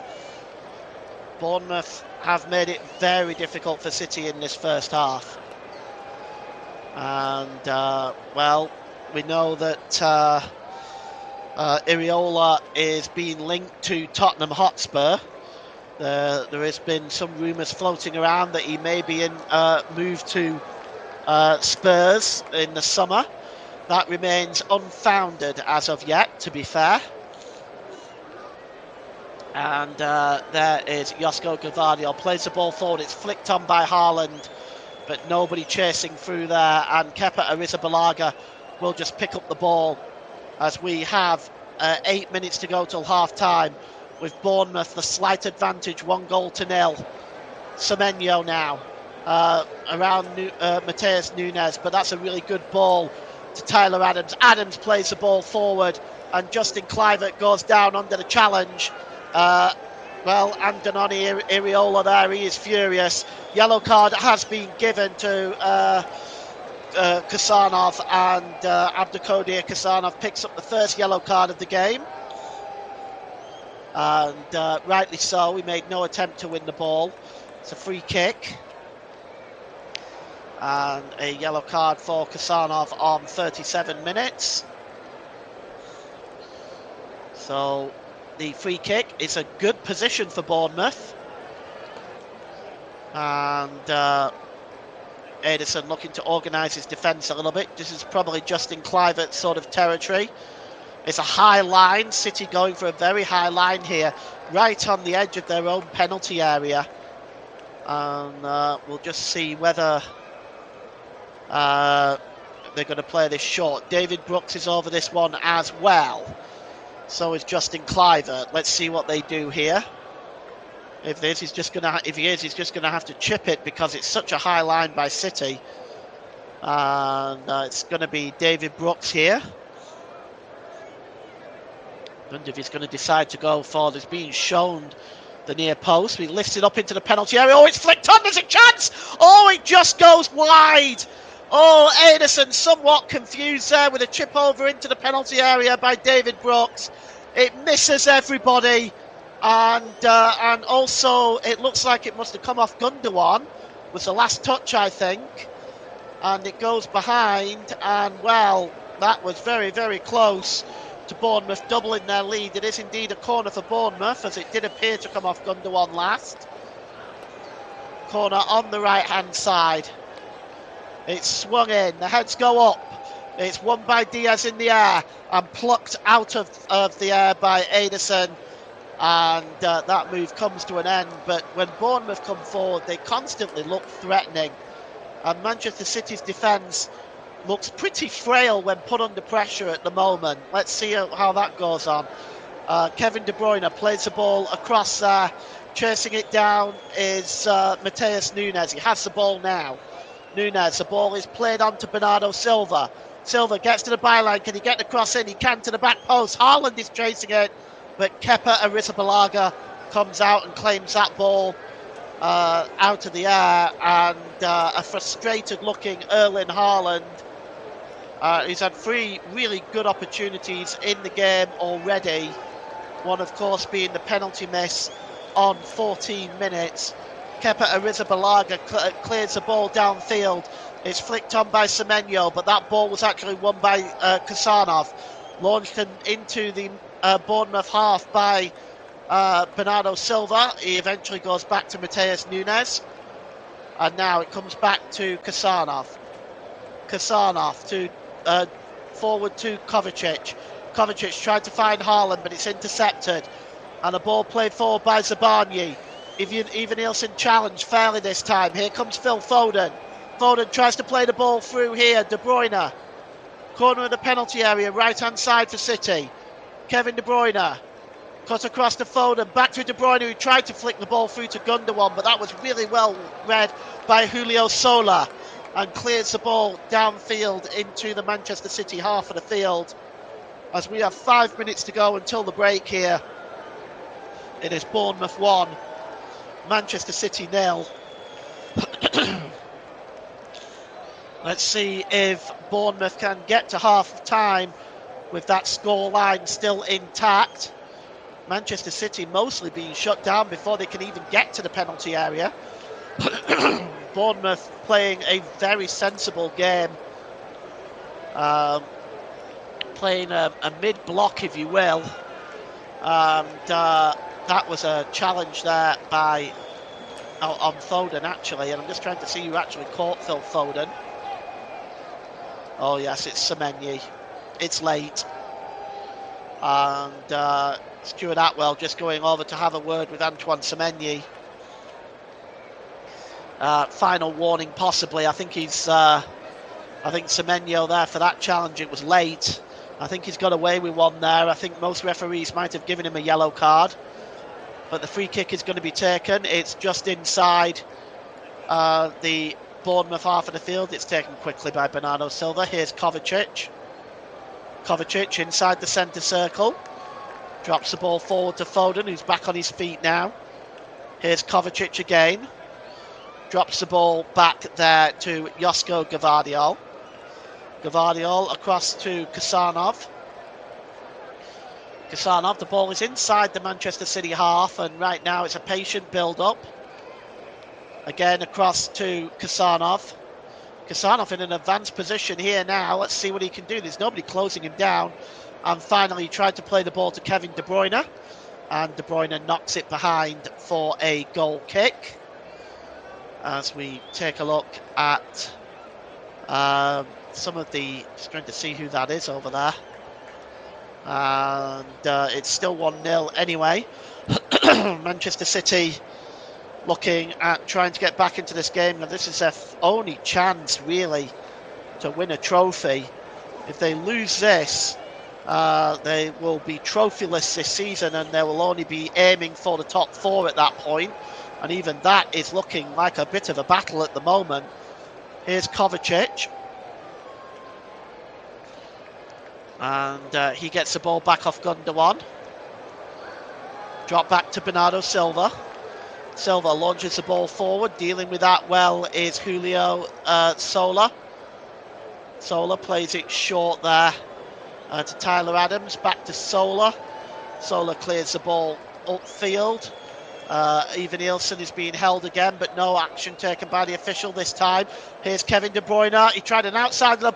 Bournemouth have made it very difficult for City in this first half. And, well, we know that Iriola is being linked to Tottenham Hotspur. There has been some rumours floating around that he may be in move to Spurs in the summer. That remains unfounded as of yet, to be fair. And there is Josko Gvardiol, plays the ball forward. It's flicked on by Haaland, but nobody chasing through there. And Kepa Arrizabalaga will just pick up the ball as we have 8 minutes to go till half-time, with Bournemouth the slight advantage, 1-0. Semenyo now around Mateus Nunes, but that's a really good ball to Tyler Adams. Adams plays the ball forward, and Justin Kluivert goes down under the challenge. Well, Andoni Iriola there, he is furious. Yellow card has been given to Kusanov, and Abdulkadir Kusanov picks up the first yellow card of the game. And rightly so, he made no attempt to win the ball. It's a free kick. And a yellow card for Kusanov on 37 minutes. So the free kick is a good position for Bournemouth. And Ederson looking to organise his defence a little bit. This is probably Justin Kluivert's sort of territory. It's a high line. City going for a very high line here, right on the edge of their own penalty area. And we'll just see whether they're going to play this short. David Brooks is over this one as well. So is Justin Kluivert. Let's see what they do here. If he is, he's just going to have to chip it, because it's such a high line by City. And it's going to be David Brooks here. I wonder if he's going to decide to go for this, being shown the near post. We lift it up into the penalty area. Oh, it's flicked on. There's a chance. Oh, it just goes wide. Oh, Ederson somewhat confused there with a chip over into the penalty area by David Brooks. It misses everybody. And also it looks like it must have come off Gundogan. Was the last touch, I think. And it goes behind. And, well, that was very, very close to Bournemouth doubling their lead. It is indeed a corner for Bournemouth, as it did appear to come off Gundogan last. Corner on the right-hand side. It's swung in. The heads go up. It's won by Diaz in the air and plucked out of the air by Ederson. And that move comes to an end. But when Bournemouth come forward, they constantly look threatening. And Manchester City's defence looks pretty frail when put under pressure at the moment. Let's see how that goes on. Kevin De Bruyne plays the ball across there. Chasing it down is Mateus Nunes. He has the ball now. Nunes, the ball is played on to Bernardo Silva. Silva gets to the byline. Can he get the cross in? He can to the back post. Haaland is chasing it, but Kepa Arrizabalaga comes out and claims that ball out of the air. And a frustrated-looking Erling Haaland. He's had 3 really good opportunities in the game already. One, of course, being the penalty miss on 14 minutes. Kepa Arrizabalaga clears the ball downfield. It's flicked on by Semenyo, but that ball was actually won by Kasanov. Launched into the Bournemouth half by Bernardo Silva. He eventually goes back to Mateus Nunes. And now it comes back to Kasanov. Kasanov to forward to Kovacic. Kovacic tried to find Haaland, but it's intercepted. And a ball played forward by Zabarnyi. Even Nielsen challenged fairly this time. Here comes Phil Foden. Foden tries to play the ball through here. De Bruyne. Corner of the penalty area, right-hand side for City. Kevin De Bruyne. Cut across to Foden. Back to De Bruyne, who tried to flick the ball through to Gundogan, but that was really well read by Julio Sola. And clears the ball downfield into the Manchester City half of the field. As we have 5 minutes to go until the break here. It is Bournemouth 1. Manchester City 0. Let's see if Bournemouth can get to half time with that score line still intact. Manchester City mostly being shut down before they can even get to the penalty area. Bournemouth playing a very sensible game. Playing a mid-block, if you will. And that was a challenge there by on Foden, actually. And I'm just trying to see who actually caught Phil Foden. Oh, yes, it's Semenyo. It's late. And Stuart Atwell just going over to have a word with Antoine Semenyo. Final warning, possibly. I think Semenyo there for that challenge. It was late. I think he's got away with one there. I think most referees might have given him a yellow card. But the free kick is going to be taken. It's just inside the Bournemouth half of the field. It's taken quickly by Bernardo Silva. Here's Kovacic. Kovacic inside the centre circle. Drops the ball forward to Foden, who's back on his feet now. Here's Kovacic again. Drops the ball back there to Josko Gvardiol. Gvardiol across to Kasanov. Kasanov, the ball is inside the Manchester City half, and right now it's a patient build-up. Again across to Kasanov. Kasanov in an advanced position here now. Let's see what he can do. There's nobody closing him down. And finally, he tried to play the ball to Kevin De Bruyne. And De Bruyne knocks it behind for a goal kick. As we take a look at some of the... Just trying to see who that is over there. And it's still 1-0 anyway. Manchester City looking at trying to get back into this game. Now, this is their only chance, really, to win a trophy. If they lose this, they will be trophyless this season, and they will only be aiming for the top 4 at that point. And even that is looking like a bit of a battle at the moment. Here's Kovacic. And he gets the ball back off Gundogan. Drop back to Bernardo Silva. Silva launches the ball forward. Dealing with that well is Julio Sola. Sola plays it short there to Tyler Adams. Back to Sola. Sola clears the ball upfield. Even Nielsen is being held again, but no action taken by the official this time. Here's Kevin De Bruyne. He tried an outside of the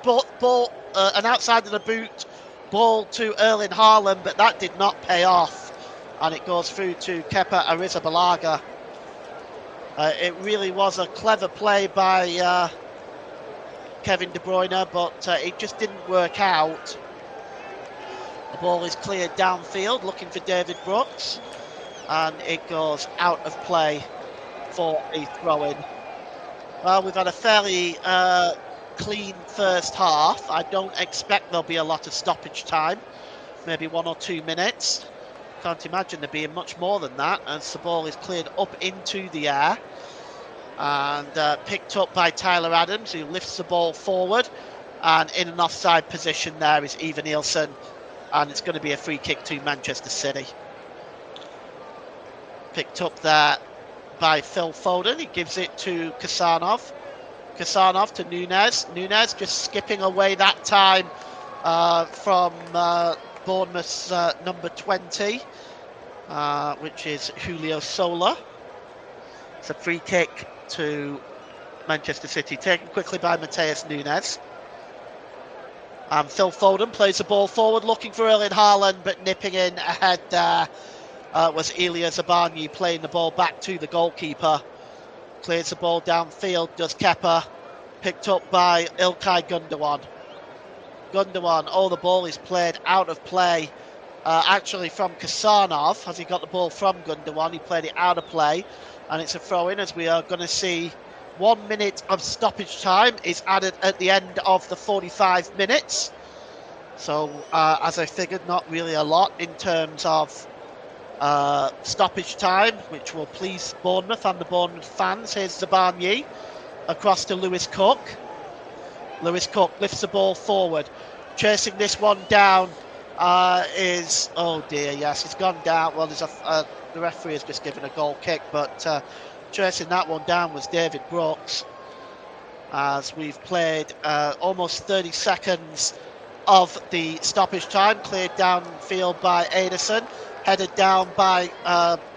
boot ball to Erling Haaland, but that did not pay off, and it goes through to Kepa Arrizabalaga. It really was a clever play by Kevin De Bruyne, but it just didn't work out. The ball is cleared downfield, looking for David Brooks, and it goes out of play for a throw-in. Well, we've had a fairly clean first half. I don't expect there'll be a lot of stoppage time, maybe 1 or 2 minutes. can't imagine there being much more than that, as the ball is cleared up into the air and picked up by Tyler Adams, who lifts the ball forward, and in an offside position there is Eva Nielsen, and it's going to be a free kick to Manchester City. Picked up there by Phil Foden. He gives it to Kasanov. Kasanov to Nunez. Nunez just skipping away that time from Bournemouth's number 20, which is Julio Sola. It's a free kick to Manchester City, taken quickly by Mateus Nunes. And Phil Foden plays the ball forward, looking for Erling Haaland, but nipping in ahead there was Ilya Zabarnyi, playing the ball back to the goalkeeper. Clears the ball downfield, does Kepa. Picked up by Ilkay Gundogan. Gundogan, oh, the ball is played out of play. Actually from Kasanov, as he got the ball from Gundogan, he played it out of play. And it's a throw-in, as we are going to see 1 minute of stoppage time is added at the end of the 45 minutes. So, as I figured, not really a lot in terms of stoppage time, which will please Bournemouth and the Bournemouth fans. Here's Zabarnyi across to Lewis Cook. Lewis Cook lifts the ball forward. Chasing this one down is, oh dear, yes, it's gone down. Well, there's the referee has just given a goal kick, but chasing that one down was David Brooks. As we've played almost 30 seconds of the stoppage time, cleared downfield by Ederson, headed down by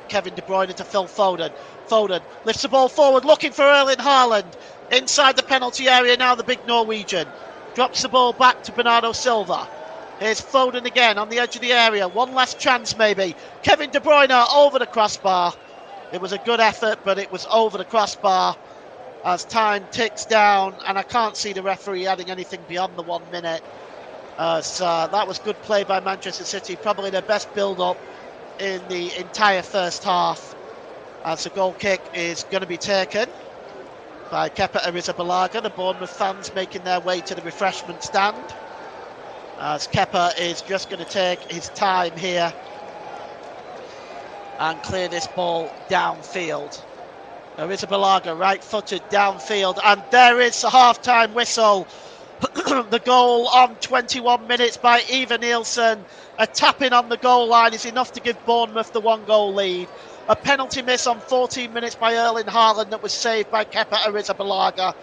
Kevin De Bruyne to Phil Foden. Foden lifts the ball forward, looking for Erling Haaland. Inside the penalty area now, the big Norwegian. Drops the ball back to Bernardo Silva. Here's Foden again on the edge of the area. One last chance maybe. Kevin De Bruyne over the crossbar. It was a good effort, but it was over the crossbar as time ticks down, and I can't see the referee adding anything beyond the 1 minute. So that was good play by Manchester City, probably their best build-up in the entire first half, as the goal kick is going to be taken by Kepa Arrizabalaga. The Bournemouth fans making their way to the refreshment stand, as Kepa is just going to take his time here and clear this ball downfield. Arrizabalaga right-footed downfield, and there is the half-time whistle. The goal on 21 minutes by Eva Nielsen. A tap-in on the goal line is enough to give Bournemouth the 1-goal lead. A penalty miss on 14 minutes by Erling Haaland that was saved by Kepa Arrizabalaga.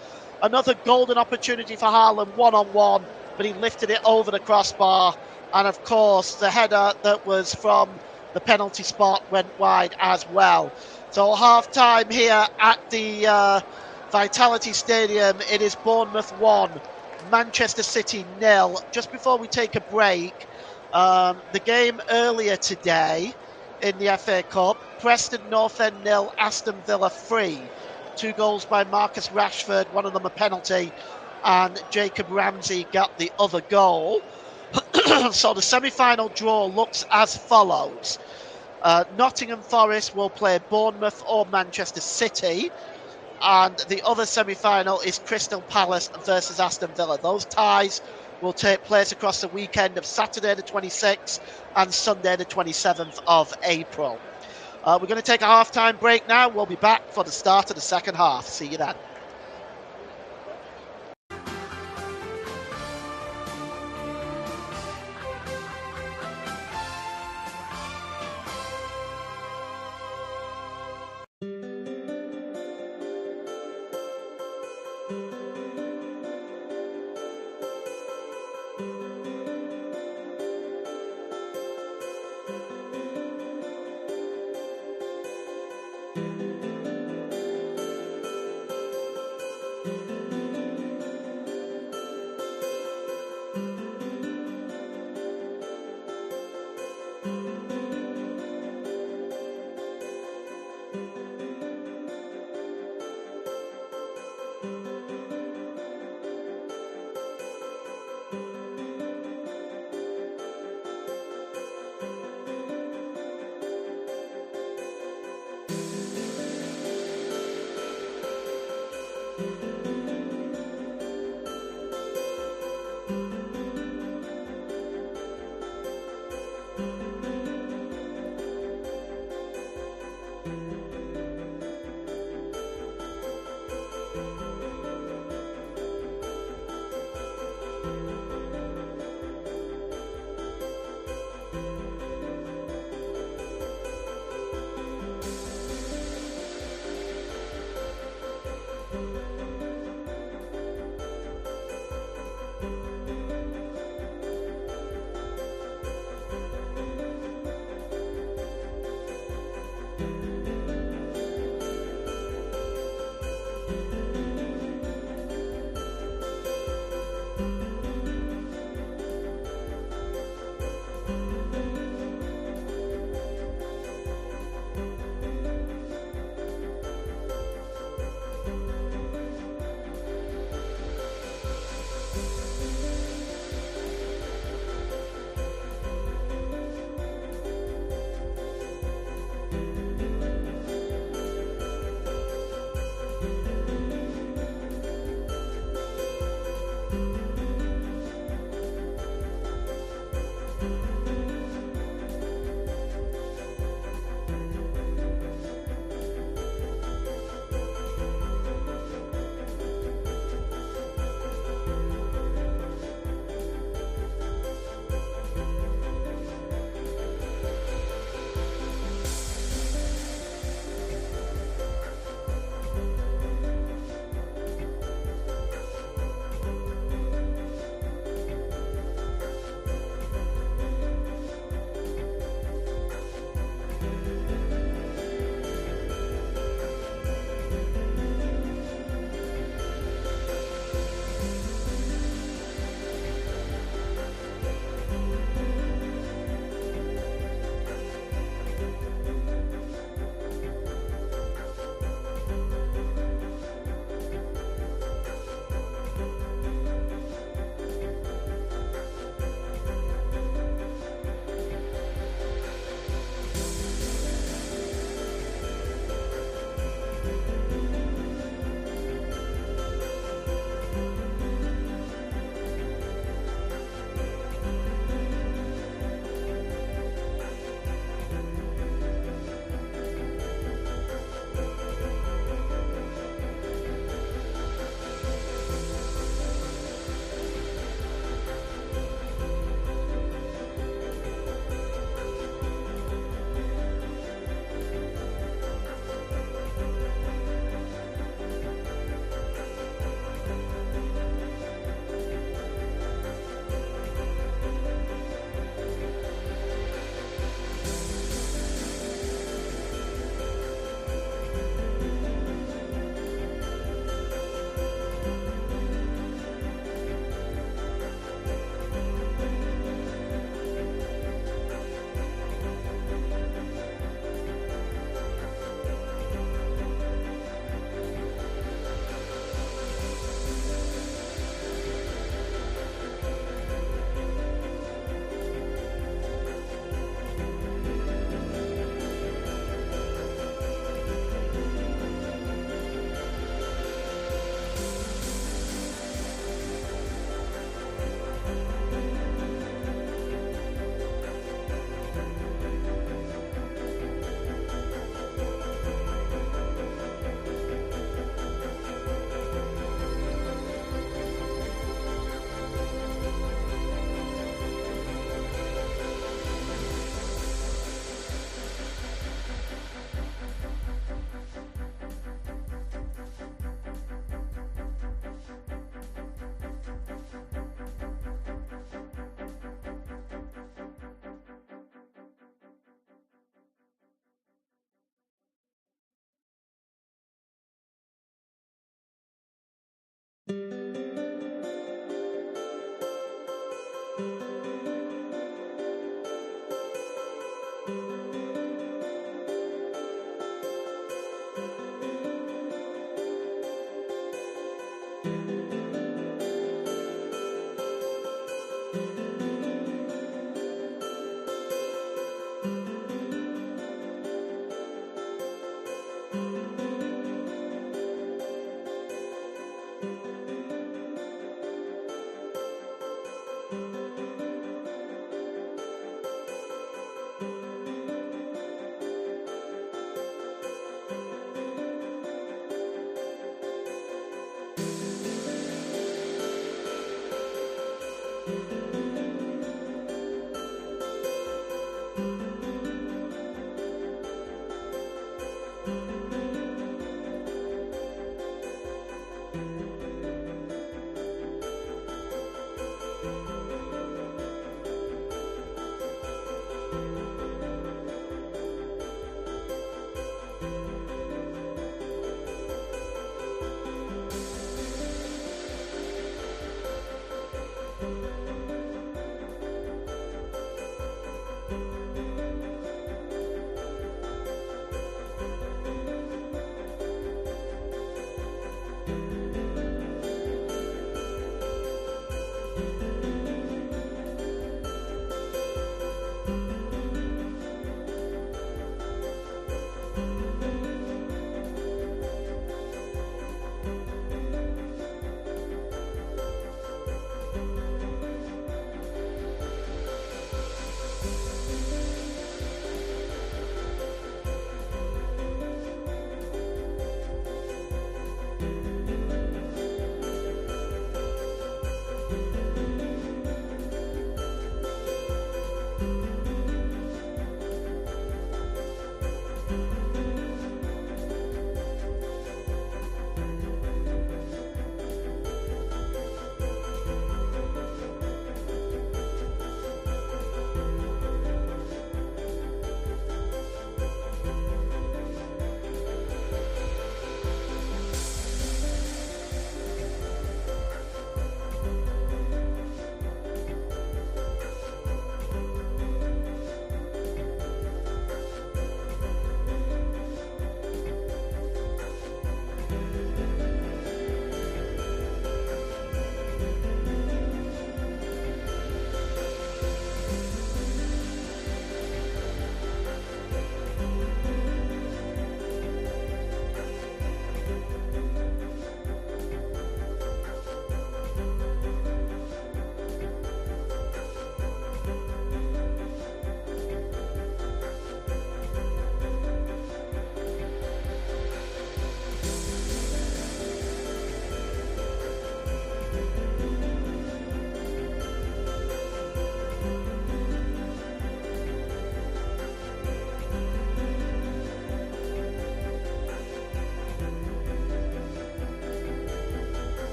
Another golden opportunity for Haaland, one-on-one, but he lifted it over the crossbar. And of course, the header that was from the penalty spot went wide as well. So half-time here at the Vitality Stadium. It is Bournemouth 1, Manchester City 0. Just before we take a break, the game earlier today in the FA Cup, Preston North End 0, Aston Villa 3. 2 goals by Marcus Rashford, one of them a penalty, and Jacob Ramsey got the other goal. So the semi-final draw looks as follows. Nottingham Forest will play Bournemouth or Manchester City, and the other semi-final is Crystal Palace versus Aston Villa. Those ties will take place across the weekend of Saturday the 26th and Sunday the 27th of April. We're going to take a half-time break now. We'll be back for the start of the second half. See you then.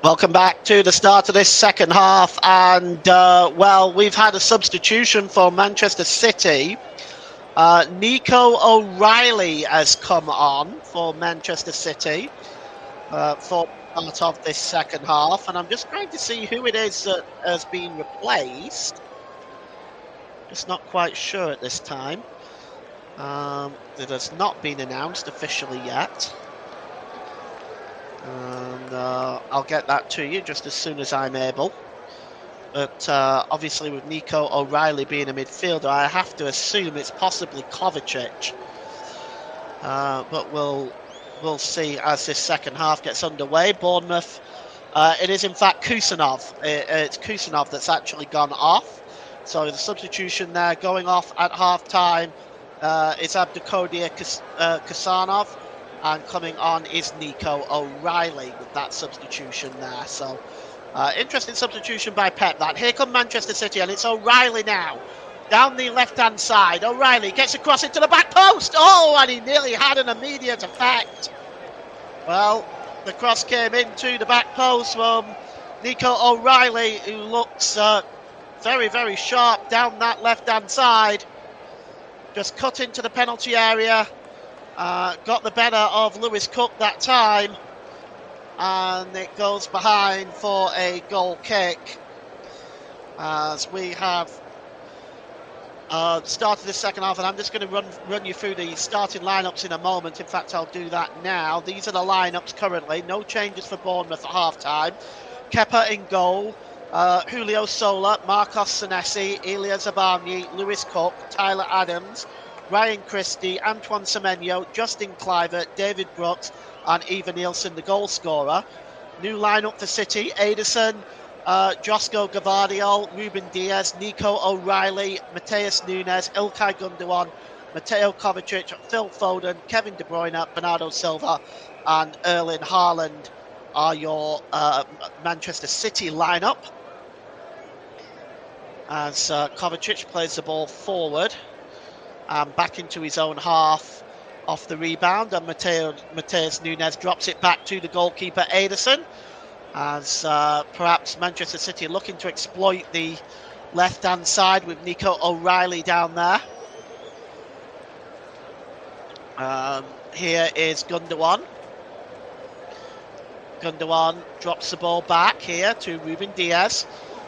Welcome back to the start of this second half, and well, we've had a substitution for Manchester City. Nico O'Reilly has come on for Manchester City for part of this second half, and I'm just going to see who it is that has been replaced. Just not quite sure at this time. It has not been announced officially yet. And I'll get that to you just as soon as I'm able. But obviously with Nico O'Reilly being a midfielder, I have to assume it's possibly Kovacic. But we'll see as this second half gets underway. Bournemouth, it is in fact Kusanov. It's Kusanov that's actually gone off. So the substitution there going off at half-time is Abdulkadir Kusanov. And coming on is Nico O'Reilly with that substitution there. So, interesting substitution by Pep that. Here come Manchester City, and it's O'Reilly now. Down the left-hand side. O'Reilly gets across into the back post. Oh, and he nearly had an immediate effect. Well, the cross came into the back post from Nico O'Reilly, who looks very, very sharp down that left-hand side. Just cut into the penalty area. Got the better of Lewis Cook that time, and it goes behind for a goal kick as we have started the second half. And I'm just going to run you through the starting lineups in a moment. In fact, I'll do that now. These are the lineups currently. No changes for Bournemouth at half-time. Kepa in goal, Julio Sola, Marcos Senesi, Ilya Zabarny, Lewis Cook, Tyler Adams, Ryan Christie, Antoine Semenyo, Justin Kluivert, David Brooks, and Eva Nielsen, the goal scorer. New lineup for City: Ederson, Josko Gvardiol, Ruben Diaz, Nico O'Reilly, Mateus Nunes, Ilkay Gundogan, Mateo Kovacic, Phil Foden, Kevin De Bruyne, Bernardo Silva, and Erling Haaland are your Manchester City lineup. As Kovacic plays the ball forward. Back into his own half off the rebound, and Mateus Nunes drops it back to the goalkeeper Ederson, as perhaps Manchester City looking to exploit the left-hand side with Nico O'Reilly down there. Here is Gundogan. Gundogan drops the ball back here to Ruben Diaz.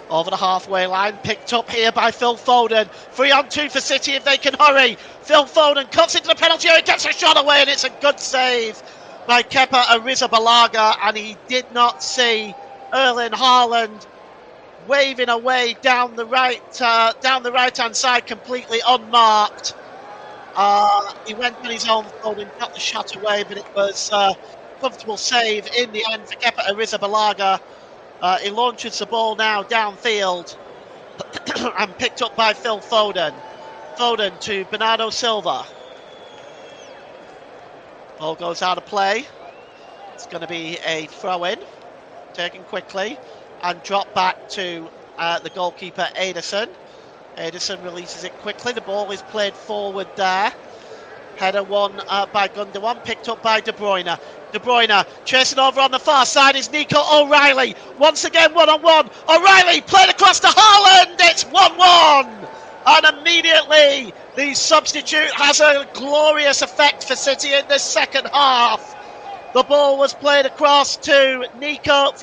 Over the halfway line, picked up here by Phil Foden. 3-on-2 for City if they can hurry. Phil Foden cuts into the penalty area, gets a shot away, and it's a good save by Kepa Arrizabalaga, and he did not see Erling Haaland waving away down the right-hand side, completely unmarked. He went on his own Foden, got the shot away, but it was a comfortable save in the end for Kepa Arrizabalaga. He launches the ball now downfield and picked up by Phil Foden. Foden to Bernardo Silva. Ball goes out of play. It's going to be a throw-in, taken quickly, and dropped back to the goalkeeper, Ederson. Ederson releases it quickly. The ball is played forward there. Header won by Gundogan, picked up by De Bruyne. De Bruyne chasing over on the far side is Nico O'Reilly. Once again, one-on-one. O'Reilly played across to Haaland. It's 1-1. And immediately, the substitute has a glorious effect for City in the second half. The ball was played across to Nico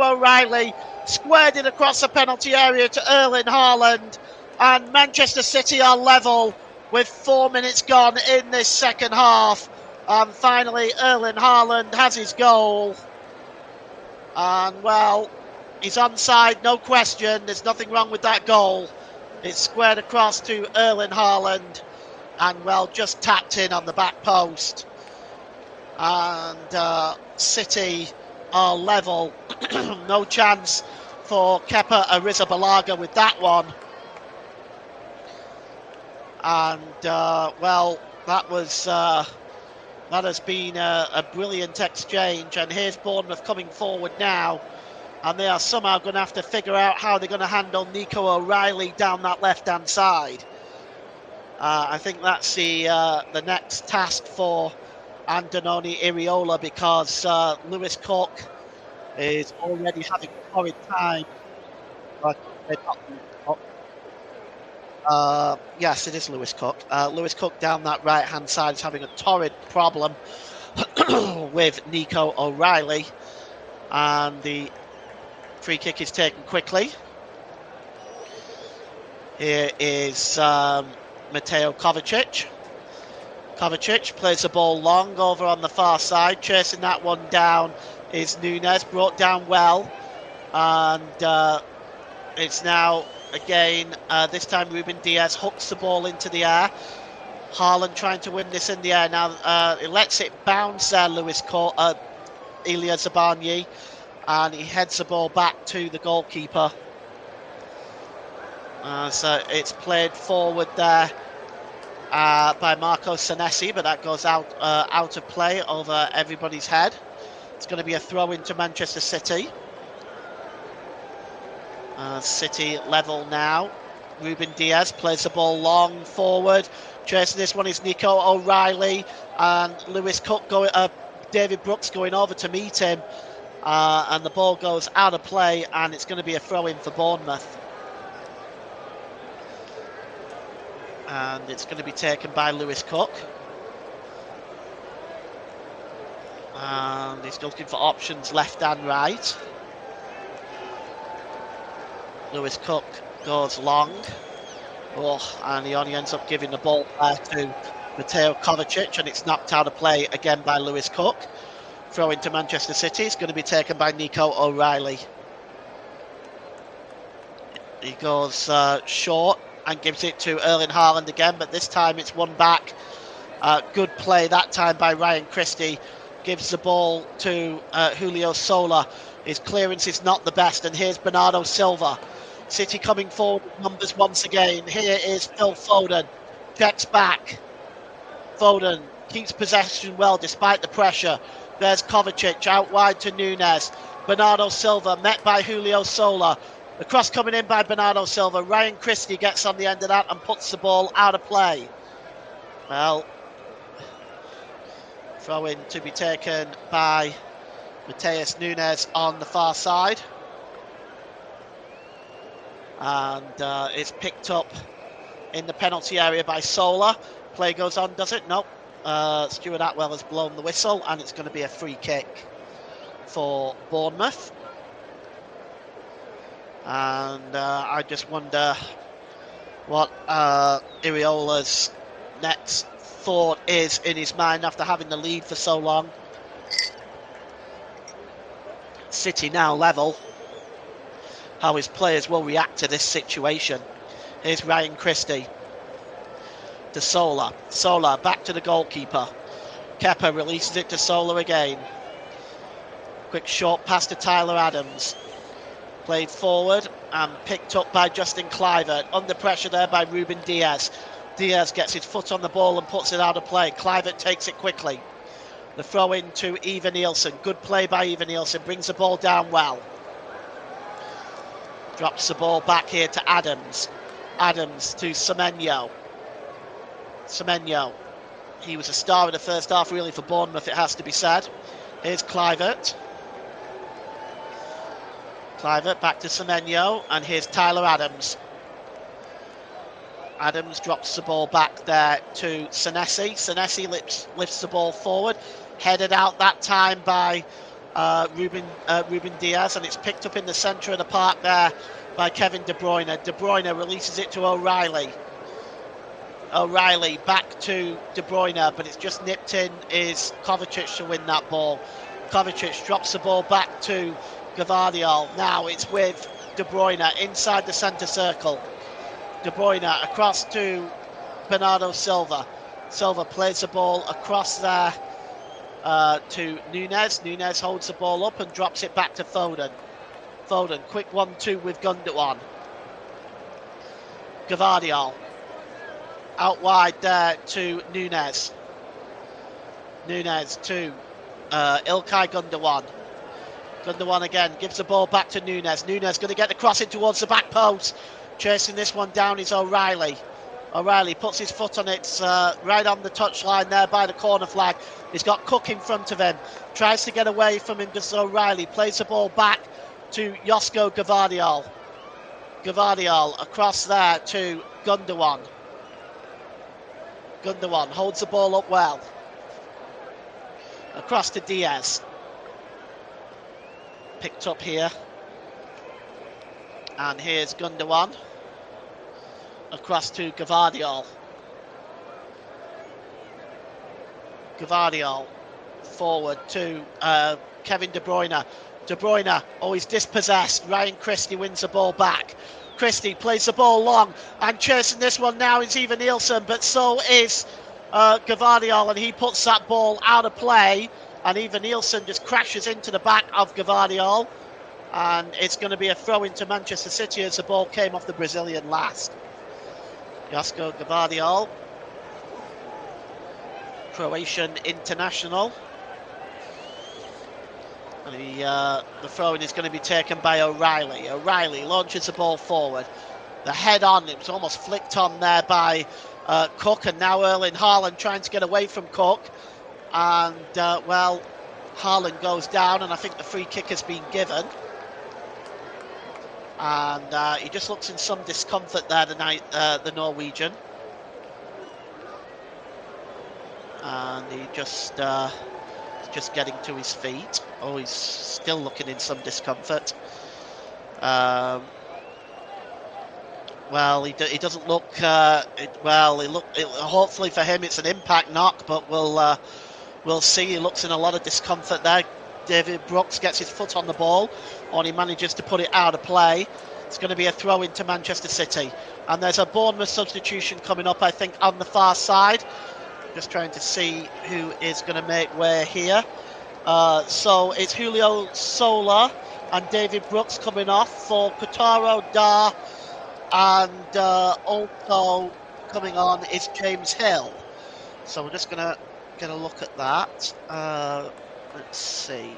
O'Reilly, squared it across the penalty area to Erling Haaland, and Manchester City are level with 4 minutes gone in this second half. And finally, Erling Haaland has his goal. And, well, he's onside, no question. There's nothing wrong with that goal. It's squared across to Erling Haaland and, well, just tapped in on the back post. And City are level. No chance for Kepa Arrizabalaga with that one. And, well, that has been a brilliant exchange. And here's Bournemouth coming forward now. And they are somehow going to have to figure out how they're going to handle Nico O'Reilly down that left-hand side. I think that's the next task for Andoni Iraola, because Lewis Cook is already having a horrid time. Yes, it is Lewis Cook. Lewis Cook down that right-hand side is having a torrid problem with Nico O'Reilly. And the free kick is taken quickly. Here is Mateo Kovacic. Kovacic plays the ball long over on the far side. Chasing that one down is Nunes, brought down well. And it's now, again, this time Ruben Diaz hooks the ball into the air. Haaland trying to win this in the air. Now he lets it bounce there, Ilya Zabarnyi. And he heads the ball back to the goalkeeper. So it's played forward there by Marco Senesi, but that goes out of play over everybody's head. It's going to be a throw into Manchester City. City level now. Ruben Diaz plays the ball long forward. Chasing this one is Nico O'Reilly, and Lewis Cook David Brooks going over to meet him. And the ball goes out of play, and it's going to be a throw-in for Bournemouth. And it's going to be taken by Lewis Cook. And he's looking for options left and right. Lewis Cook goes long. And he only ends up giving the ball there to Mateo Kovacic, and it's knocked out of play again by Lewis Cook. Throw into Manchester City. It's going to be taken by Nico O'Reilly. He goes short and gives it to Erling Haaland again, but this time it's won back. Good play that time by Ryan Christie. Gives the ball to Julio Sola. His clearance is not the best, and here's Bernardo Silva. City coming forward with numbers once again. Here is Phil Foden. Checks back. Foden keeps possession well despite the pressure. There's Kovacic out wide to Nunes. Bernardo Silva met by Julio Sola. The cross coming in by Bernardo Silva. Ryan Christie gets on the end of that and puts the ball out of play. Well, throw in to be taken by Mateus Nunes on the far side. And it's picked up in the penalty area by Sola. Play goes on, does it? Nope. Stuart Atwell has blown the whistle, and it's going to be a free kick for Bournemouth. And I just wonder what Iraola's next thought is in his mind after having the lead for so long. City now level. how his players will react to this situation. Here's Ryan Christie. To Sola. Sola back to the goalkeeper. Kepa releases it to Sola again. Quick short pass to Tyler Adams. Played forward and picked up by Justin Kluivert. Under pressure there by Ruben Diaz. Diaz gets his foot on the ball and puts it out of play. Kluivert takes it quickly. The throw in to Ivan Nielsen. Good play by Ivan Nielsen. Brings the ball down well. Drops the ball back here to Adams. Adams to Semenyo. Semenyo. He was a star in the first half, really, for Bournemouth, it has to be said. Here's Kluivert. Kluivert back to Semenyo. And here's Tyler Adams. Adams drops the ball back there to Senesi. Senesi lifts the ball forward. Headed out that time by Ruben Diaz, and it's picked up in the centre of the park there by Kevin De Bruyne. De Bruyne releases it to O'Reilly. O'Reilly back to De Bruyne, but it's just nipped in is Kovacic to win that ball. Kovacic drops the ball back to Gvardiol. Now it's with De Bruyne inside the centre circle. De Bruyne across to Bernardo Silva. Silva plays the ball across there to Nunez. Nunez holds the ball up and drops it back to Foden. Foden, quick 1-2 with Gundogan. Gvardiol. Out wide there to Nunez. Nunez to Ilkay Gundogan. Gundogan again gives the ball back to Nunez. Nunez going to get the cross in towards the back post. Chasing this one down is O'Reilly. O'Reilly puts his foot on it right on the touchline there by the corner flag. He's got Cook in front of him. Tries to get away from him, just O'Reilly. Plays the ball back to Josko Gvardiol. Gvardiol across there to Gundogan. Gundogan holds the ball up well. Across to Diaz. Picked up here. And here's Gundogan. Across to Gvardiol. Gvardiol forward to Kevin De Bruyne. De Bruyne, he's dispossessed. Ryan Christie wins the ball back. Christie plays the ball long, and chasing this one now is Ivan Nielsen, but so is Gvardiol, and he puts that ball out of play, and Ivan Nielsen just crashes into the back of Gvardiol, and it's going to be a throw into Manchester City as the ball came off the Brazilian last. Josko Gvardiol, Croatian international. And the throw-in is going to be taken by O'Reilly. O'Reilly launches the ball forward. The head-on, it was almost flicked on there by Cook, and now Erling Haaland trying to get away from Cook. And, well, Haaland goes down, and I think the free kick has been given. And he just looks in some discomfort there tonight, the Norwegian. And he just getting to his feet. Oh, he's still looking in some discomfort. Well, he doesn't look. Hopefully for him, it's an impact knock, but we'll see. He looks in a lot of discomfort there. David Brooks gets his foot on the ball, and he manages to put it out of play. It's going to be a throw into Manchester City, and there's a Bournemouth substitution coming up, I think, on the far side. Just trying to see who is going to make way here. So it's Julio Sola and David Brooks coming off for Kotaro Da, and also coming on is James Hill. So we're just going to get a look at that. Let's see.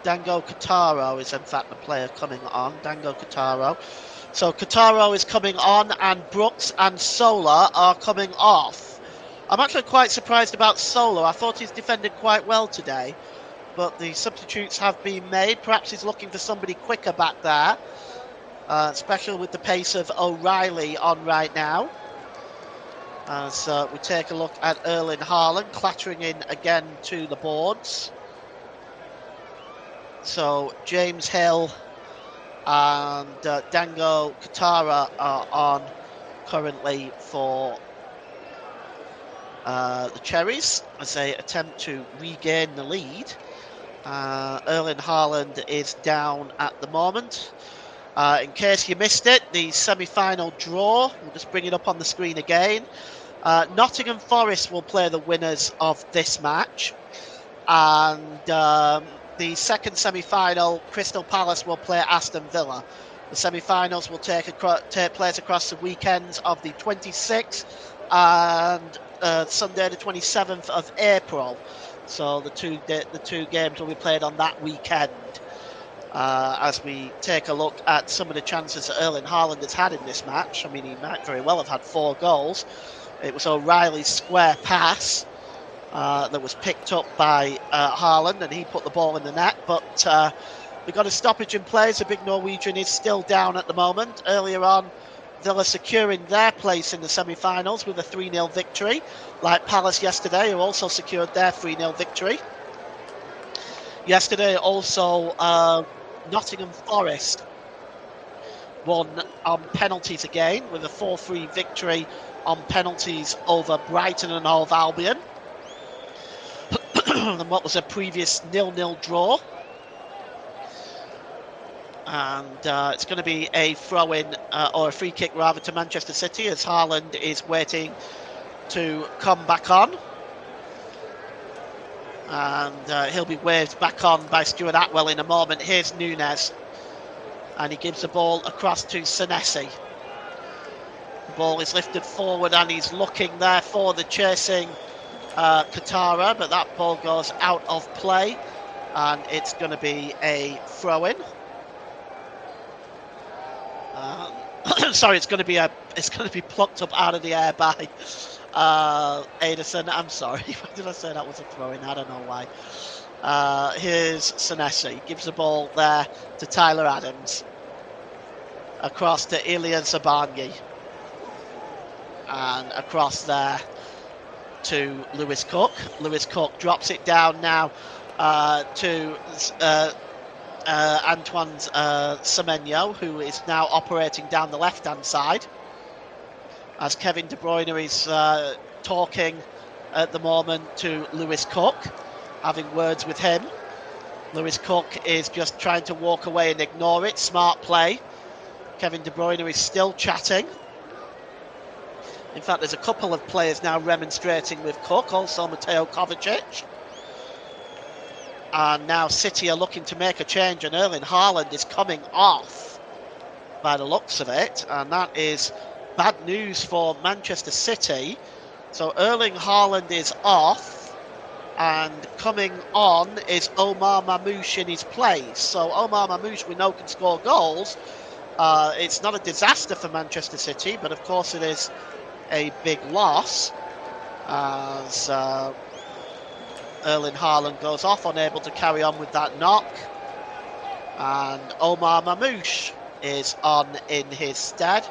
Dango Kotaro is in fact the player coming on. Dango Kotaro. So Kotaro is coming on, and Brooks and Sola are coming off. I'm actually quite surprised about Sola. I thought he's defended quite well today, but the substitutes have been made. Perhaps he's looking for somebody quicker back there, especially with the pace of O'Reilly on right now. As we take a look at Erling Haaland clattering in again to the boards. So James Hill and Dango Kotaro are on currently for the Cherries as they attempt to regain the lead. Erling Haaland is down at the moment. In case you missed it, the semi-final draw, we'll just bring it up on the screen again. Nottingham Forest will play the winners of this match, and the second semi-final, Crystal Palace will play Aston Villa. The semi-finals will take place across the weekends of the 26th and Sunday the 27th of April. So the two games will be played on that weekend. As we take a look at some of the chances that Erling Haaland has had in this match. I mean, he might very well have had 4 goals. It was O'Reilly's square pass that was picked up by Haaland, and he put the ball in the net. But we got a stoppage in play. The big Norwegian is still down at the moment. Earlier on, Villa securing their place in the semi-finals with a 3-0 victory, like Palace yesterday, who also secured their 3-0 victory. Yesterday, also, Nottingham Forest won on penalties again with a 4-3 victory on penalties over Brighton and Hove Albion. And what was a previous 0-0 draw. And it's going to be a throw-in, or a free kick rather, to Manchester City as Haaland is waiting to come back on. And he'll be waved back on by Stuart Atwell in a moment. Here's Nunes. And he gives the ball across to Senesi. The ball is lifted forward and he's looking there for the chasing Katara, but that ball goes out of play and it's going to be a throw-in. Sorry, it's going to be plucked up out of the air by Ederson. I'm sorry. Why did I say that was a throw-in? I don't know why. Here's Senesi. Gives the ball there to Tyler Adams. Across to Ilya Zabarnyi. And across there to Lewis Cook. Lewis Cook drops it down now to Antoine Semenyo, who is now operating down the left-hand side. As Kevin De Bruyne is talking at the moment to Lewis Cook, having words with him. Lewis Cook is just trying to walk away and ignore it. Smart play. Kevin De Bruyne is still chatting. In fact, there's a couple of players now remonstrating with Cook, also Mateo Kovacic. And now City are looking to make a change, and Erling Haaland is coming off by the looks of it, and that is bad news for Manchester City. So Erling Haaland is off, and coming on is Omar Mamouche in his place. So Omar Mamouche, we know, can score goals. It's not a disaster for Manchester City, but of course it is a big loss as Erling Haaland goes off, unable to carry on with that knock, and Omar Mamouche is on in his stead.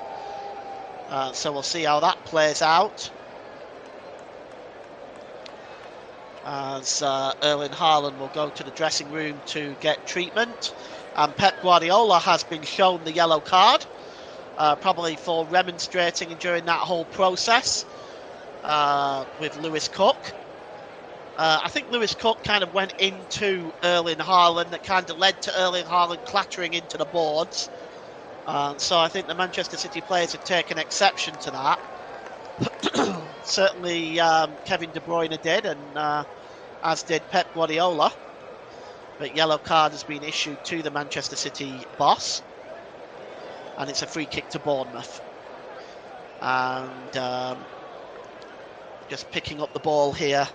So we'll see how that plays out as Erling Haaland will go to the dressing room to get treatment, and Pep Guardiola has been shown the yellow card, probably for remonstrating during that whole process with Lewis Cook. I think Lewis Cook kind of went into Erling Haaland, that kind of led to Erling Haaland clattering into the boards. So I think the Manchester City players have taken exception to that. Certainly Kevin De Bruyne did, and as did Pep Guardiola. But yellow card has been issued to the Manchester City boss. And it's a free kick to Bournemouth. And just picking up the ball here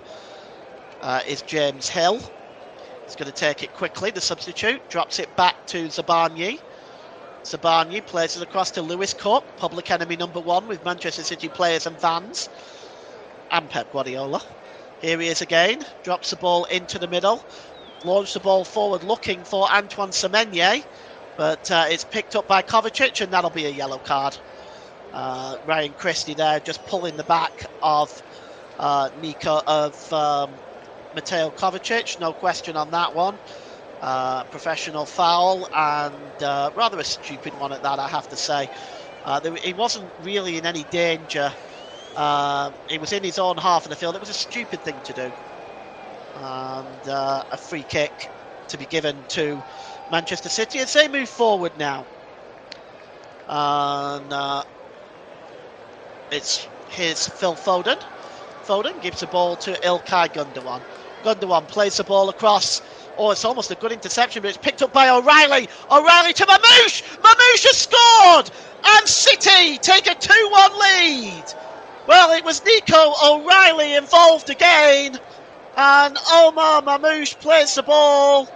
is James Hill. He's going to take it quickly, the substitute. Drops it back to Zabarnyi. Zabarnyi plays it across to Lewis Cook, public enemy number 1 with Manchester City players and fans. And Pep Guardiola. Here he is again. Drops the ball into the middle. Launches the ball forward looking for Antoine Semenyo. But it's picked up by Kovacic, and that'll be a yellow card. Ryan Christie there just pulling the back of Mateo Kovacic. No question on that one. Professional foul, and rather a stupid one at that, I have to say. He wasn't really in any danger. He was in his own half of the field. It was a stupid thing to do. And a free kick to be given to Manchester City as they move forward now. And here's Phil Foden. Foden gives the ball to Ilkay Gundogan. Gundogan plays the ball across. Oh, it's almost a good interception, but it's picked up by O'Reilly. O'Reilly to Mamouche. Mamouche has scored, and City take a 2-1 lead. Well, it was Nico O'Reilly involved again, and Omar Mamouche plays the ball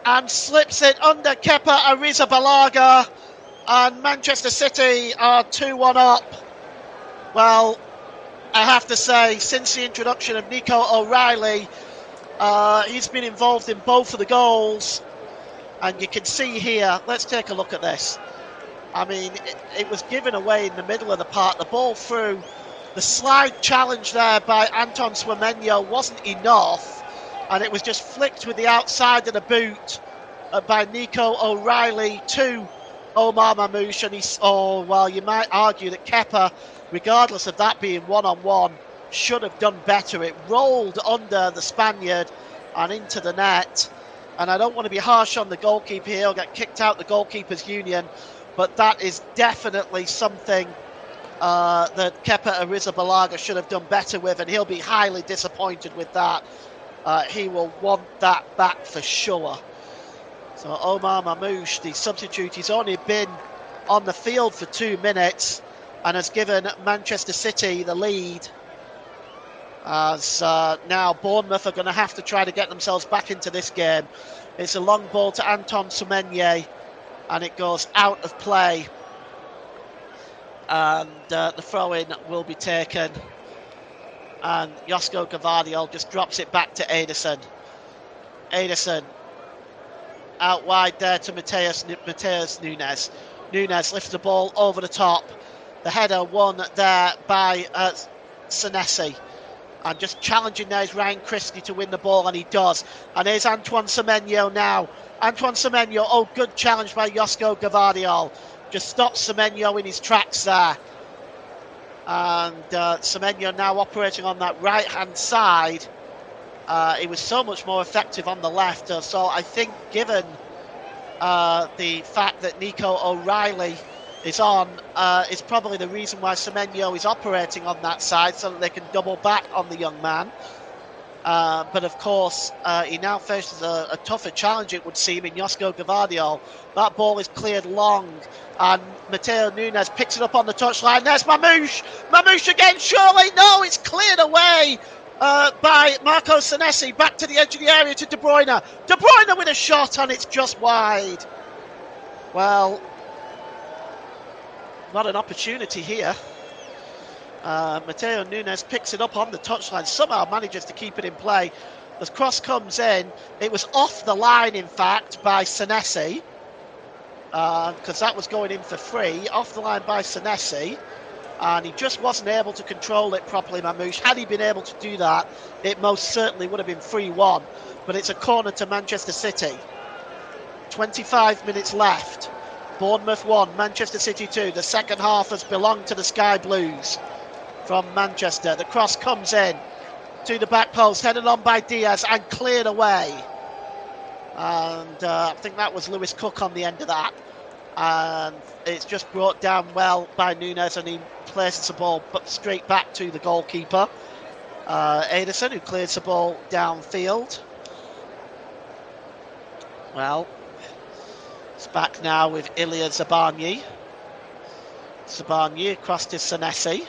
and slips it under Kepa Arrizabalaga, and Manchester City are 2-1 up. Well, I have to say, since the introduction of Nico O'Reilly, he's been involved in both of the goals, and you can see here, let's take a look at this. I mean, it was given away in the middle of the park. The ball through. The slide challenge there by Anton Semenyo wasn't enough, and it was just flicked with the outside of the boot by Nico O'Reilly to Omar Mamouche. And well, you might argue that Kepa, regardless of that being one-on-one, should have done better. It rolled under the Spaniard and into the net. And I don't want to be harsh on the goalkeeper here. He'll get kicked out the goalkeepers union. But that is definitely something that Kepa Arrizabalaga should have done better with, and he'll be highly disappointed with that. He will want that back for sure. So Omar Mamouche, the substitute, he's only been on the field for 2 minutes and has given Manchester City the lead. As now Bournemouth are going to have to try to get themselves back into this game. It's a long ball to Anton Semenyo, and it goes out of play. And the throw-in will be taken. And Josko Gvardiol just drops it back to Ederson. Ederson out wide there to Mateus Nunes. Nunes lifts the ball over the top. The header won there by Senesi. And just challenging there is Ryan Christie to win the ball, and he does. And here's Antoine Semenyo now. Antoine Semenyo, oh, good challenge by Josko Gvardiol. Just stops Semenyo in his tracks there. And Semenyo now operating on that right-hand side. He was so much more effective on the left. So I think given the fact that Nico O'Reilly is on, is probably the reason why Semenyo is operating on that side, so that they can double back on the young man. But of course, he now faces a tougher challenge, it would seem, in Josko Gvardiol. That ball is cleared long, and Mateo Nunes picks it up on the touchline. There's Mamouche. Mamouche again, surely. No, it's cleared away by Marco Senesi. Back to the edge of the area to De Bruyne. De Bruyne with a shot, and it's just wide. Well, what an opportunity here. Mateo Nunes picks it up on the touchline, somehow manages to keep it in play. The cross comes in. It was off the line, in fact, by Senesi, because that was going in for free. Off the line by Senesi, and he just wasn't able to control it properly, Mamouche. Had he been able to do that, it most certainly would have been 3-1. But it's a corner to Manchester City. 25 minutes left. Bournemouth 1, Manchester City 2. The second half has belonged to the Sky Blues from Manchester. The cross comes in to the back post, headed on by Diaz and cleared away. And I think that was Lewis Cook on the end of that. And it's just brought down well by Nunes, and he places the ball straight back to the goalkeeper, Ederson, who clears the ball downfield. Well, it's back now with Ilya Zabarnyi. Zabarnyi across to Senesi.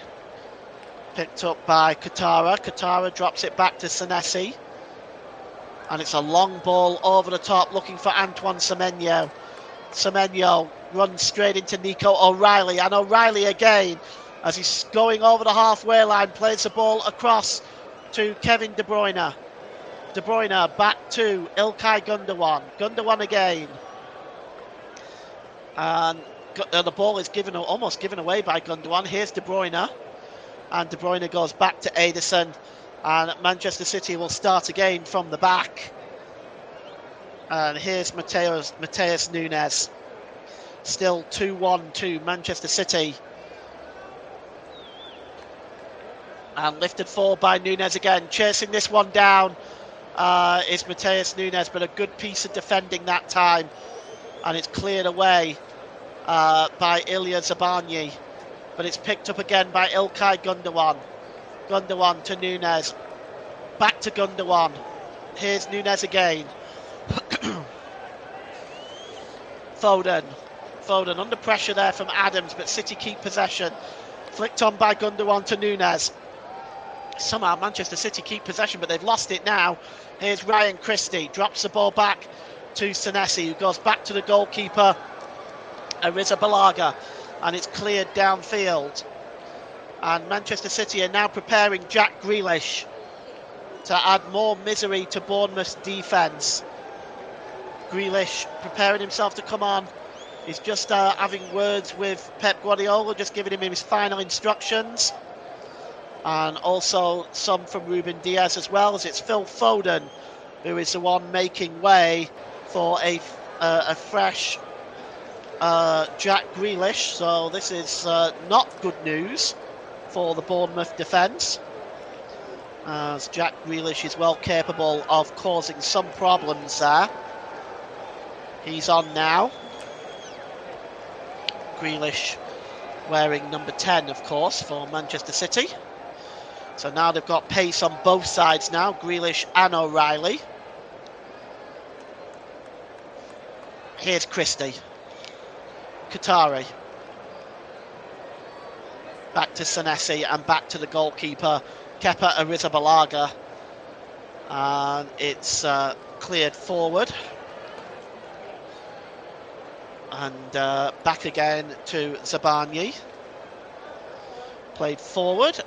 Picked up by Katara. Katara drops it back to Senesi. And it's a long ball over the top looking for Antoine Semenyo. Semenyo runs straight into Nico O'Reilly. And O'Reilly again, as he's going over the halfway line, plays the ball across to Kevin De Bruyne. De Bruyne back to Ilkay Gundogan. Gundogan again. And the ball is almost given away by Gundogan. Here's De Bruyne. And De Bruyne goes back to Ederson. And Manchester City will start again from the back. And here's Mateus Nunes. Still 2-1 to Manchester City. And lifted forward by Nunes again. Chasing this one down. is Mateus Nunes, but a good piece of defending that time. And it's cleared away by Ilya Zabarnyi. But it's picked up again by İlkay Gundogan. Gundogan to Nunes. Back to Gundogan. Here's Nunes again. Foden under pressure there from Adams, but City keep possession. Flicked on by Gundogan to Nunes. Somehow Manchester City keep possession, but they've lost it now. Here's Ryan Christie, drops the ball back to Senesi, who goes back to the goalkeeper, Arrizabalaga, and it's cleared downfield. And Manchester City are now preparing Jack Grealish to add more misery to Bournemouth's defence. Grealish preparing himself to come on. He's just having words with Pep Guardiola, just giving him his final instructions. And also some from Ruben Diaz as well, as it's Phil Foden who is the one making way for a fresh Jack Grealish. So this is not good news for the Bournemouth defence, as Jack Grealish is well capable of causing some problems there. He's on now. Grealish wearing number 10, of course, for Manchester City. So now they've got pace on both sides now, Grealish and O'Reilly. Here's Christie. Qatari. Back to Senesi and back to the goalkeeper, Kepa Arrizabalaga. And it's cleared forward. And back again to Zabarnyi. Played forward.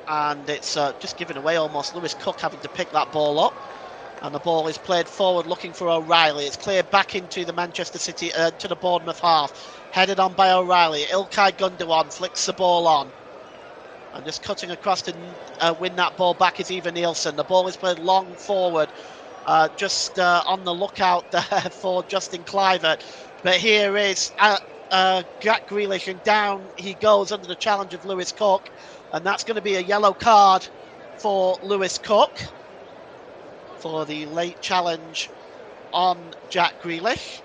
And it's just given away almost. Lewis Cook having to pick that ball up. And the ball is played forward looking for O'Reilly. It's cleared back into the Manchester City, to the Bournemouth half. Headed on by O'Reilly. İlkay Gundogan flicks the ball on. And just cutting across to win that ball back is Ivan Nielsen. The ball is played long forward. Just on the lookout there for Justin Kluivert. But here is Jack Grealish, and down he goes under the challenge of Lewis Cook. And that's going to be a yellow card for Lewis Cook for the late challenge on Jack Grealish.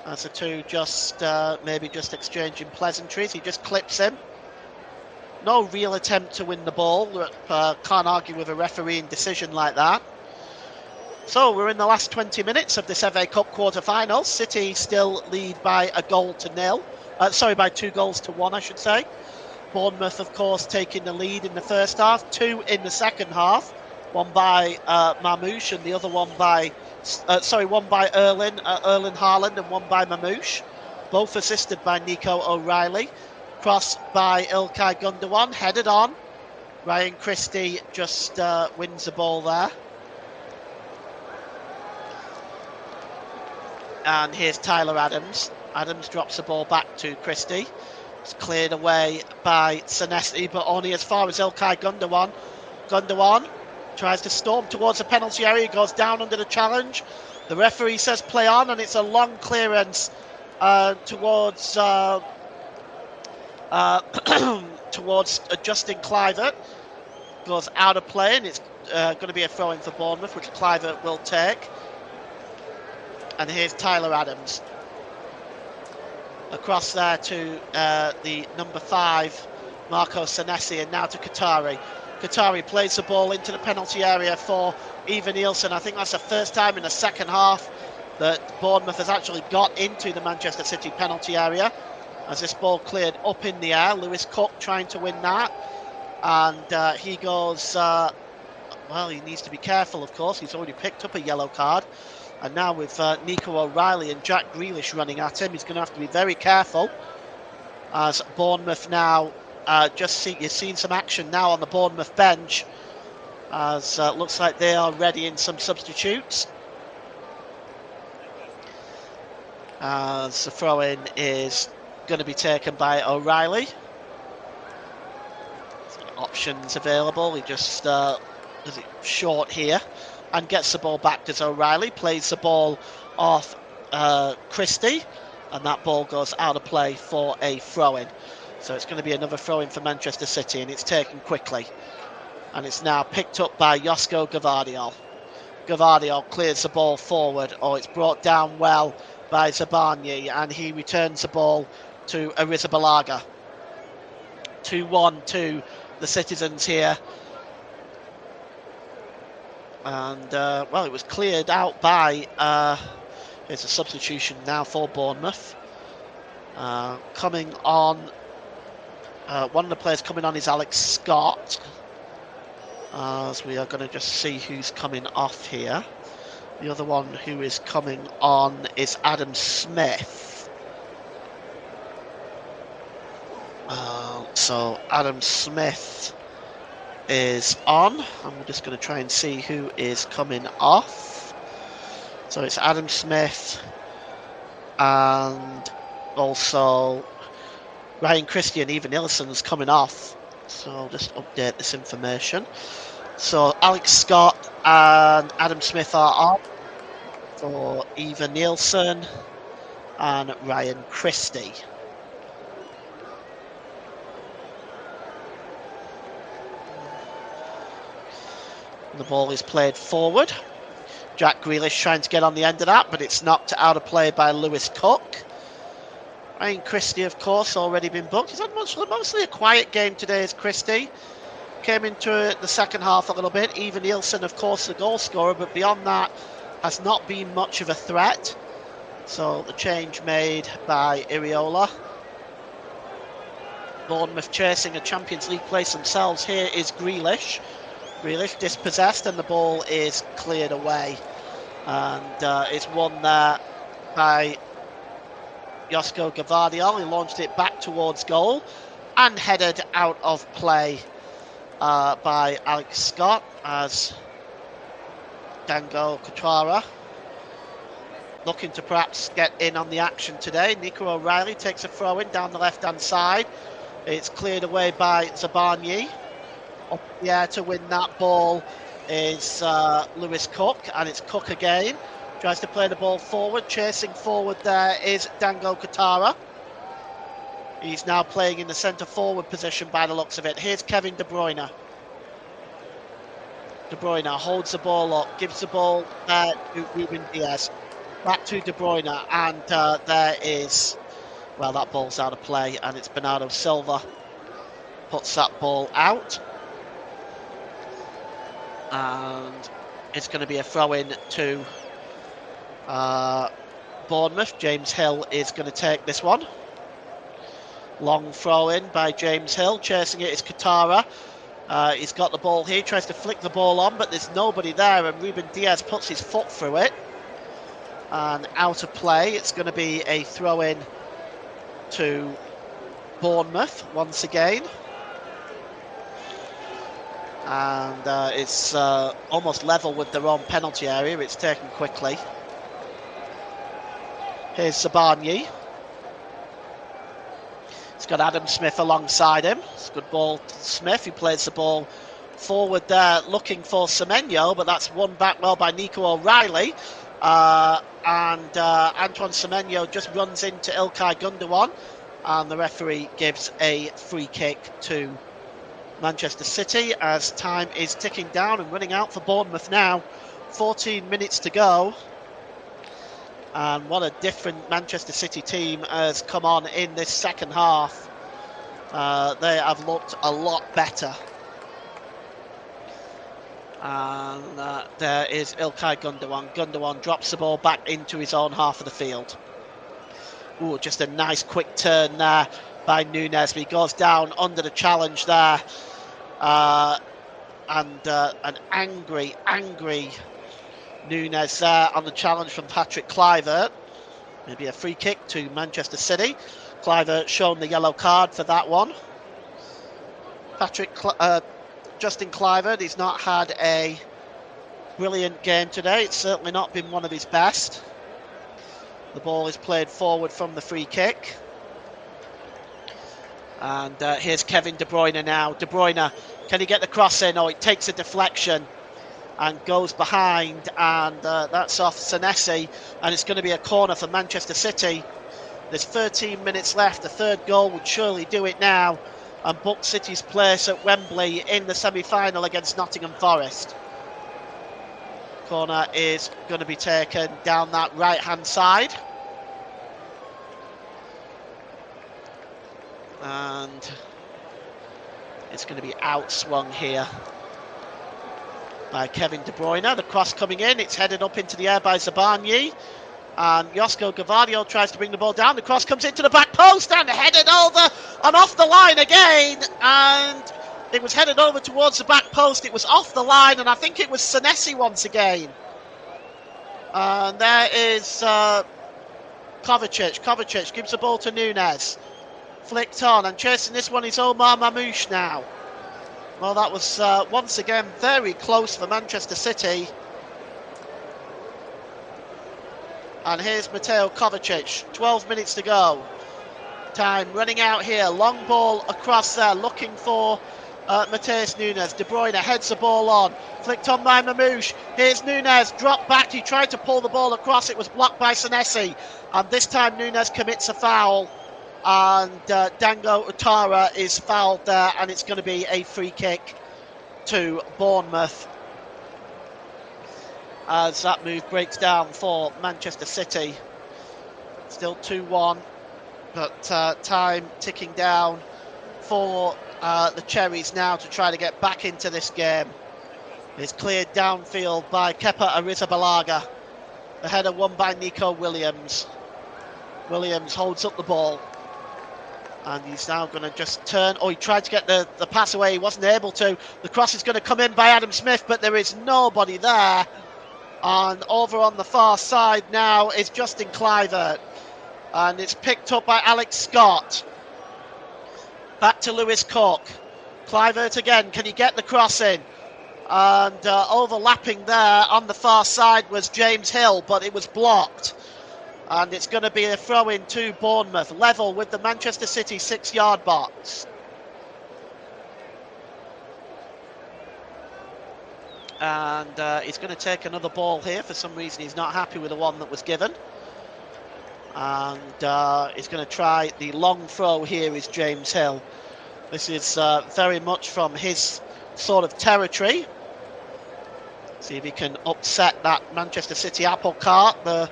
As the two just maybe just exchanging pleasantries. He just clips him. No real attempt to win the ball. Can't argue with a refereeing decision like that. So we're in the last 20 minutes of this FA Cup quarter-final. City still lead by a goal to nil. By 2 goals to 1, I should say. Bournemouth, of course, taking the lead in the first half. 2 in the second half. One by Mamouche and the other one by... one by Erling Haaland and one by Mamouche. Both assisted by Nico O'Reilly. Cross by İlkay Gundogan, headed on. Ryan Christie just wins the ball there. And here's Tyler Adams. Adams drops the ball back to Christie. It's cleared away by Senesi, but only as far as İlkay Gundogan. Gundogan tries to storm towards the penalty area, goes down under the challenge. The referee says play on, and it's a long clearance towards towards Justin Kluivert. Goes out of play, and it's going to be a throw-in for Bournemouth, which Kluivert will take. And here's Tyler Adams. Across there to the number 5, Marco Senesi, and now to Qatari. Qatari plays the ball into the penalty area for Ivan Nielsen. I think that's the first time in the second half that Bournemouth has actually got into the Manchester City penalty area. As this ball cleared up in the air, Lewis Cook trying to win that. And he goes, well, he needs to be careful, of course. He's already picked up a yellow card. And now with Nico O'Reilly and Jack Grealish running at him, he's going to have to be very careful. As Bournemouth now, you've seen some action now on the Bournemouth bench. As looks like they are ready in some substitutes. As the throw-in is going to be taken by O'Reilly. Options available. He just does it short here. And gets the ball back to O'Reilly, plays the ball off Christie, and that ball goes out of play for a throw-in. So it's going to be another throw-in for Manchester City, and it's taken quickly. And it's now picked up by Josko Gvardiol. Gavardio clears the ball forward. Oh, it's brought down well by Zabarnyi, and he returns the ball to Arrizabalaga. 2-1 to the Citizens here. And, well, it was cleared out by... here's a substitution now for Bournemouth. Coming on... one of the players coming on is Alex Scott. As we are going to just see who's coming off here. The other one who is coming on is Adam Smith. So Adam Smith is on. I'm just going to try and see who is coming off. So it's Adam Smith and also Ryan Christie and Eva Nielsen's coming off. So I'll just update this information. So Alex Scott and Adam Smith are on for Eva Nielsen and Ryan Christie. The ball is played forward. Jack Grealish trying to get on the end of that, but it's knocked out of play by Lewis Cook. Ryan Christie, of course, already been booked. He's had mostly a quiet game today as Christie. Came into the second half a little bit. Eva Nielsen, of course, the goal scorer, but beyond that, has not been much of a threat. So the change made by Iriola. Bournemouth chasing a Champions League place themselves. Here is Grealish. Grealish dispossessed, and the ball is cleared away. And it's won there by Josko Gavardio. He launched it back towards goal and headed out of play by Alex Scott as Dango Katara looking to perhaps get in on the action today. Nico O'Reilly takes a throw in down the left hand side. It's cleared away by Zabarnyi. Up in the air to win that ball is Lewis Cook, and it's Cook again. Tries to play the ball forward. Chasing forward there is Dango Katara. He's now playing in the centre forward position by the looks of it. Here's Kevin De Bruyne. De Bruyne holds the ball up, gives the ball to Ruben Diaz. Back to De Bruyne, and there is... Well, that ball's out of play, and it's Bernardo Silva puts that ball out. And it's going to be a throw-in to Bournemouth. James Hill is going to take this one. Long throw-in by James Hill. Chasing it is Katara. He's got the ball here. Tries to flick the ball on, but there's nobody there, and Ruben Diaz puts his foot through it. And out of play. It's going to be a throw-in to Bournemouth once again. And it's almost level with their own penalty area. It's taken quickly. Here's Zabarnyi. He's got Adam Smith alongside him. It's a good ball to Smith. He plays the ball forward there looking for Semenyo, but that's won back well by Nico O'Reilly. And Antoine Semenyo just runs into Ilkay Gundogan, and the referee gives a free kick to Manchester City as time is ticking down and running out for Bournemouth now. 14 minutes to go. And what a different Manchester City team has come on in this second half. They have looked a lot better. And there is Ilkay Gundogan. Gundogan drops the ball back into his own half of the field. Ooh, just a nice quick turn there by Nunes. He goes down under the challenge there. And an angry Nunes there on the challenge from Patrick Kluivert. Maybe a free kick to Manchester City. Kluivert shown the yellow card for that one. Justin Kluivert, he's not had a brilliant game today. It's certainly not been one of his best. The ball is played forward from the free kick. And here's Kevin De Bruyne now. De Bruyne, can he get the cross in? Oh, it takes a deflection and goes behind, and that's off Senesi, and it's going to be a corner for Manchester City. There's 13 minutes left. The third goal would surely do it now and book City's place at Wembley in the semi-final against Nottingham Forest. Corner is going to be taken down that right-hand side. And it's going to be outswung here by Kevin De Bruyne. The cross coming in, it's headed up into the air by Zabarnyi. And Josko Gavadio tries to bring the ball down. The cross comes into the back post and headed over and off the line again. And it was headed over towards the back post. It was off the line, and I think it was Senesi once again. And there is Kovacic. Kovacic gives the ball to Nunes. Flicked on, and chasing this one is Omar Mamouche now. Well, that was once again very close for Manchester City. And here's Mateo Kovacic, 12 minutes to go. Time running out here, long ball across there, looking for Matheus Nunes. De Bruyne heads the ball on, flicked on by Mamouche. Here's Nunes, dropped back, he tried to pull the ball across, it was blocked by Senesi. And this time Nunes commits a foul. And Dango Utara is fouled there, and it's going to be a free kick to Bournemouth as that move breaks down for Manchester City. Still 2-1, but time ticking down for the Cherries now to try to get back into this game. It's cleared downfield by Kepa Arrizabalaga. The header won by Nico Williams. Williams holds up the ball. And he's now going to just turn. Oh, he tried to get the pass away. He wasn't able to. The cross is going to come in by Adam Smith, but there is nobody there. And over on the far side now is Justin Kluivert. And it's picked up by Alex Scott. Back to Lewis Cook. Kluivert again. Can he get the cross in? And overlapping there on the far side was James Hill, but it was blocked. And it's going to be a throw-in to Bournemouth, level with the Manchester City 6-yard box. And he's going to take another ball here. For some reason, he's not happy with the one that was given. And he's going to try the long throw here is James Hill. This is very much from his sort of territory. See if he can upset that Manchester City apple cart. The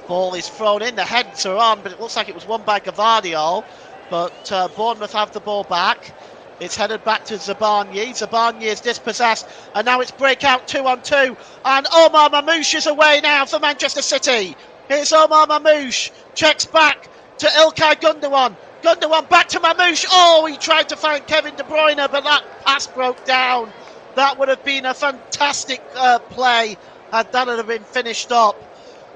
ball is thrown in, the heads are on, but it looks like it was won by Gavadio. But Bournemouth have the ball back. It's headed back to Zabarnyi. Zabarnyi is dispossessed, and now it's breakout 2-on-2. And Omar Mamouche is away now for Manchester City. Here's Omar Mamouche, checks back to Ilkay Gundogan. Gundogan back to Mamouche. Oh, he tried to find Kevin De Bruyne, but that pass broke down. That would have been a fantastic play had that have been finished up.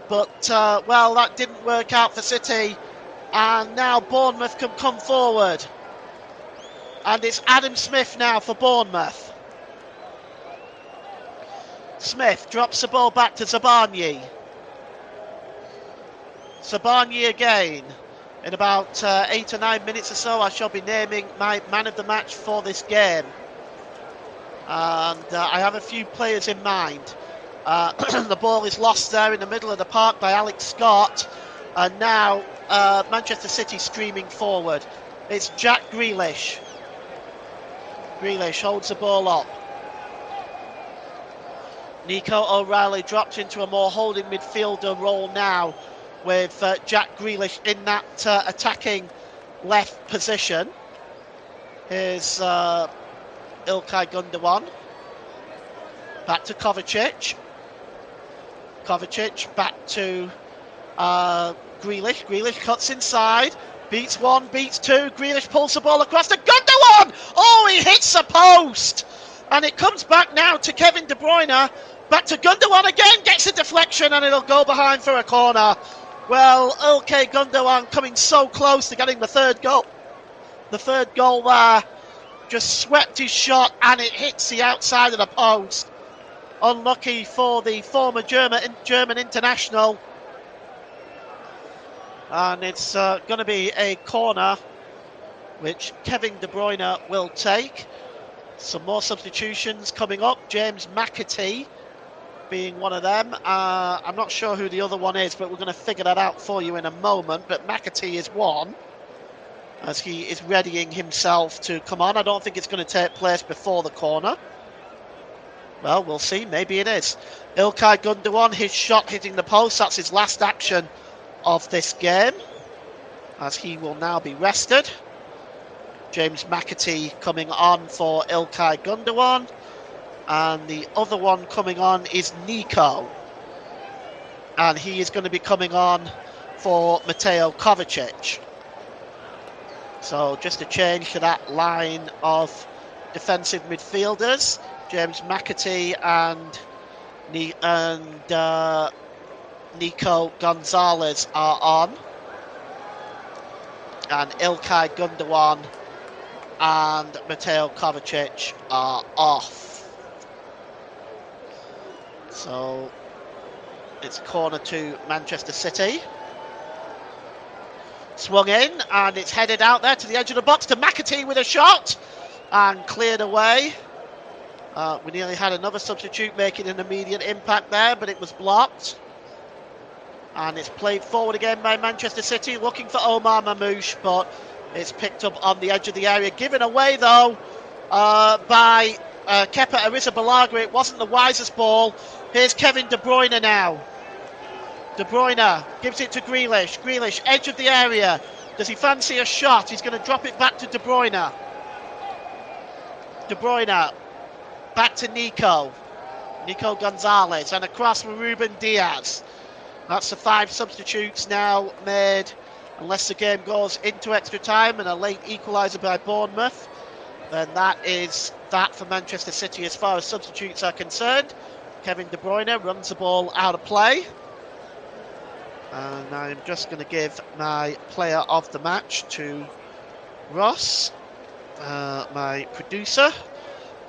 But, well, that didn't work out for City. And now Bournemouth can come forward. And it's Adam Smith now for Bournemouth. Smith drops the ball back to Zabarnyi. Zabarnyi again. In about 8 or 9 minutes or so, I shall be naming my man of the match for this game. And I have a few players in mind. The ball is lost there in the middle of the park by Alex Scott. And now Manchester City streaming forward. It's Jack Grealish. Grealish holds the ball up. Nico O'Reilly dropped into a more holding midfielder role now with Jack Grealish in that attacking left position. Here's Ilkay Gundogan. Back to Kovacic. Kovacic back to Grealish. Grealish cuts inside. Beats one, beats two. Grealish pulls the ball across to Gundogan. Oh, he hits the post. And it comes back now to Kevin De Bruyne. Back to Gundogan again. Gets a deflection and it'll go behind for a corner. Well, Ilkay Gundogan coming so close to getting the third goal. The third goal there. Just swept his shot and it hits the outside of the post. Unlucky for the former German international. And it's going to be a corner which Kevin De Bruyne will take. Some more substitutions coming up. James McAtee being one of them. I'm not sure who the other one is, but we're going to figure that out for you in a moment. But McAtee is one, as he is readying himself to come on. I don't think it's going to take place before the corner. Well, we'll see. Maybe it is. Ilkay Gundogan, his shot hitting the post. That's his last action of this game, as he will now be rested. James McAtee coming on for Ilkay Gundogan. And the other one coming on is Nico. And he is going to be coming on for Mateo Kovacic. So just a change to that line of defensive midfielders. James McAtee and Nico Gonzalez are on. And Ilkay Gundogan and Mateo Kovacic are off. So it's corner to Manchester City. Swung in, and it's headed out there to the edge of the box to McAtee with a shot, and cleared away. We nearly had another substitute making an immediate impact there, but it was blocked. And it's played forward again by Manchester City, looking for Omar Mamouche, but it's picked up on the edge of the area. Given away, though, by Kepa Arrizabalaga. It wasn't the wisest ball. Here's Kevin De Bruyne now. De Bruyne gives it to Grealish. Grealish, edge of the area. Does he fancy a shot? He's going to drop it back to De Bruyne. De Bruyne, back to Nico. Nico Gonzalez, and across for Ruben Diaz. That's the 5 substitutes now made, unless the game goes into extra time and a late equaliser by Bournemouth. Then that is that for Manchester City as far as substitutes are concerned. Kevin De Bruyne runs the ball out of play. And I'm just going to give my player of the match to Ross, my producer.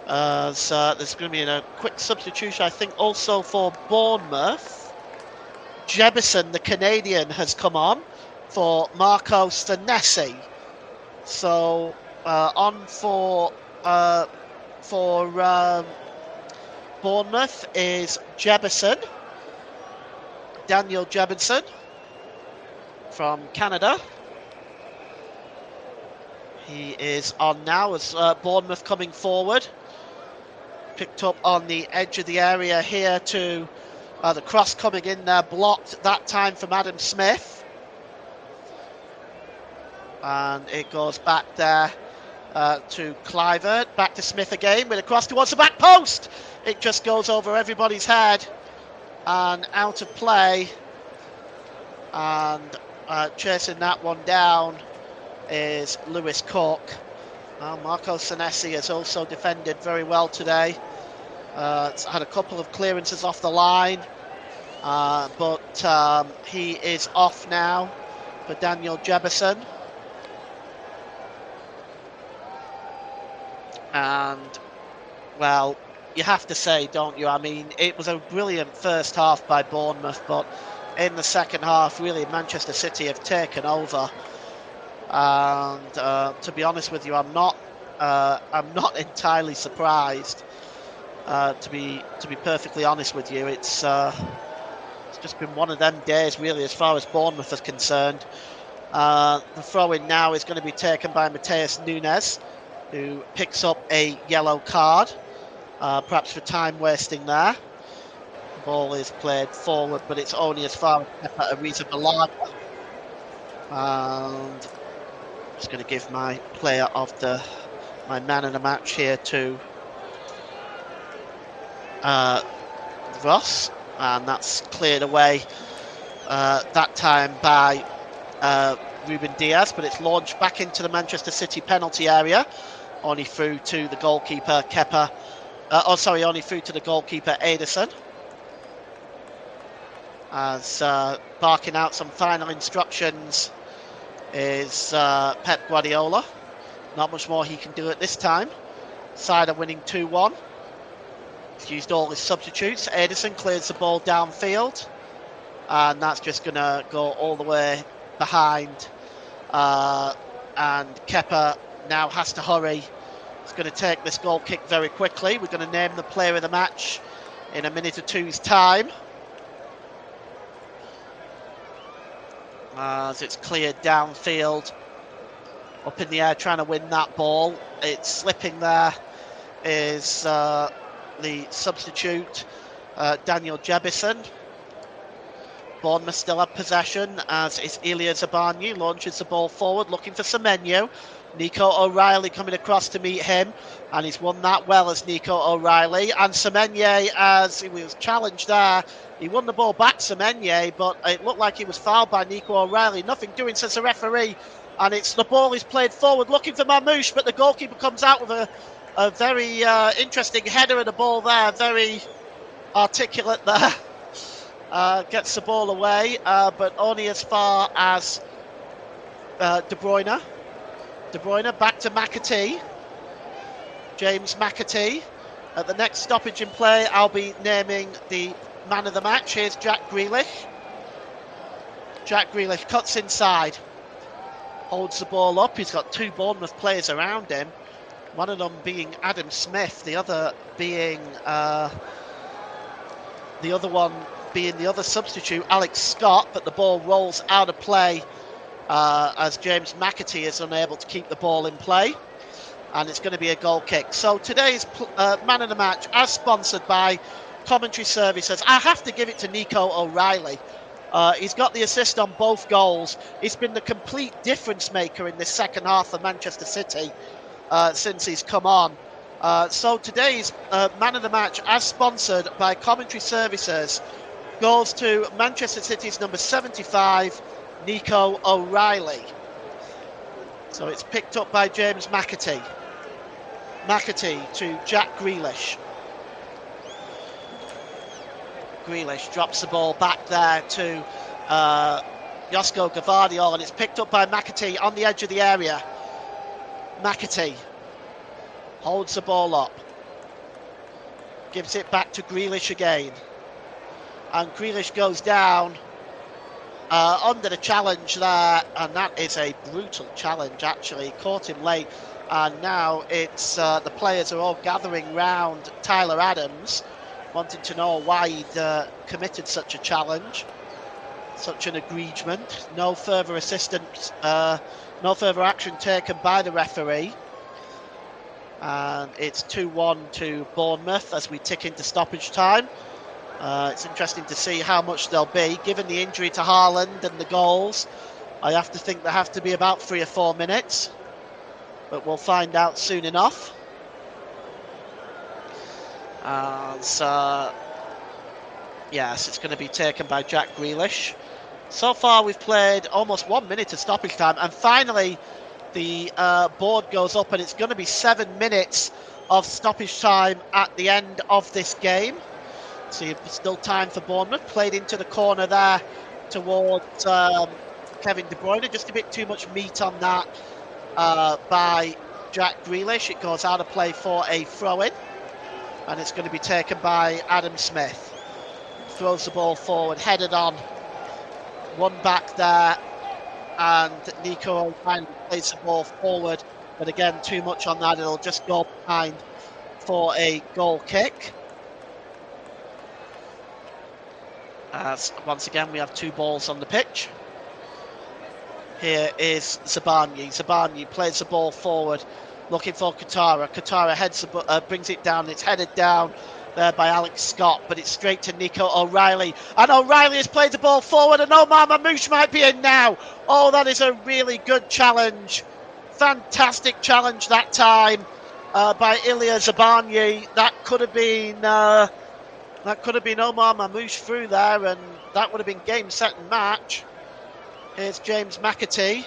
There's going to be a quick substitution, I think, also for Bournemouth. Jebison, the Canadian, has come on for Marco Senesi. So on for Bournemouth is Jebison, Daniel Jebison from Canada. He is on now as Bournemouth coming forward. Picked up on the edge of the area here to the cross coming in there, blocked that time from Adam Smith. And it goes back there to Kluivert, back to Smith again with a cross towards the back post. It just goes over everybody's head and out of play. And chasing that one down is Lewis Cook. Marco Senesi has also defended very well today. It's had a couple of clearances off the line, but he is off now for Daniel Jebison. And, well, you have to say, don't you? I mean, it was a brilliant first half by Bournemouth, but in the second half, really, Manchester City have taken over. And to be honest with you, I'm not entirely surprised. To be perfectly honest with you, it's just been one of them days, really, as far as Bournemouth is concerned. The throw-in now is going to be taken by Mateus Nunes, who picks up a yellow card, perhaps for time wasting there. The ball is played forward, but it's only as far as Kepa Arrizabalaga. And I'm just going to give my player of my man of the match here to Ross, and that's cleared away that time by Ruben Diaz, but it's launched back into the Manchester City penalty area, only through to the goalkeeper Kepa. Only through to the goalkeeper Ederson, as barking out some final instructions is Pep Guardiola. Not much more he can do at this time. Side are winning 2-1. He's used all his substitutes. Ederson clears the ball downfield, and that's just going to go all the way behind. And Kepa now has to hurry. He's going to take this goal kick very quickly. We're going to name the player of the match in a minute or two's time, as it's cleared downfield, up in the air, trying to win that ball. It's slipping there is the substitute, Daniel Jebison. Bournemouth still have possession as is Ilya Zabarnyi, launches the ball forward looking for Semenyo. Nico O'Reilly coming across to meet him, and he's won that well as Nico O'Reilly. And Semenyo, as he was challenged there, he won the ball back, Semenyo, but it looked like he was fouled by Nico O'Reilly. Nothing doing, says the referee, and it's the ball is played forward looking for Mamouche, but the goalkeeper comes out with a very interesting header of the ball there, very articulate there. Gets the ball away, but only as far as De Bruyne. De Bruyne back to McAtee. James McAtee. At the next stoppage in play, I'll be naming the man of the match. Here's Jack Grealish. Jack Grealish cuts inside. Holds the ball up. He's got two Bournemouth players around him. One of them being Adam Smith. The other being... the other one being the other substitute, Alex Scott, but the ball rolls out of play as James McAtee is unable to keep the ball in play, and it's going to be a goal kick. So today's man of the match, as sponsored by Commentary Services, I have to give it to Nico O'Reilly. He's got the assist on both goals. He's been the complete difference maker in this second half for Manchester City since he's come on. So today's man of the match, as sponsored by Commentary Services, goes to Manchester City's number 75, Nico O'Reilly. So it's picked up by James McAtee. McAtee to Jack Grealish. Grealish drops the ball back there to Josko Gvardiol, and it's picked up by McAtee on the edge of the area. McAtee holds the ball up, gives it back to Grealish again, and Grealish goes down under the challenge there, and that is a brutal challenge actually. Caught him late, and now it's the players are all gathering round Tyler Adams, wanting to know why he'd committed such a challenge, such an egregement. No further assistance, no further action taken by the referee. And it's 2-1 to Bournemouth as we tick into stoppage time. It's interesting to see how much there'll be. Given the injury to Haaland and the goals, I have to think there have to be about 3 or 4 minutes. But we'll find out soon enough. Yes, it's going to be taken by Jack Grealish. So far we've played almost 1 minute of stoppage time, and finally the board goes up, and it's going to be 7 minutes of stoppage time at the end of this game. So still time for Bournemouth. Played into the corner there towards Kevin De Bruyne. Just a bit too much meat on that by Jack Grealish. It goes out of play for a throw-in, and it's going to be taken by Adam Smith. Throws the ball forward, headed on. One back there, and Nico O'Reilly plays the ball forward, but again too much on that. It'll just go behind for a goal kick. As once again we have 2 balls on the pitch. Here is Zabarnyi. Zabarnyi plays the ball forward, looking for Katara. Katara brings it down. It's headed down there by Alex Scott, but it's straight to Nico O'Reilly. And O'Reilly has played the ball forward, and Omar Mamouche might be in now. Oh, that is a really good challenge. Fantastic challenge that time by Ilya Zabarnyi. That could have been Omar Mamouche through there, and that would have been game, set and match. Here's James McAtee.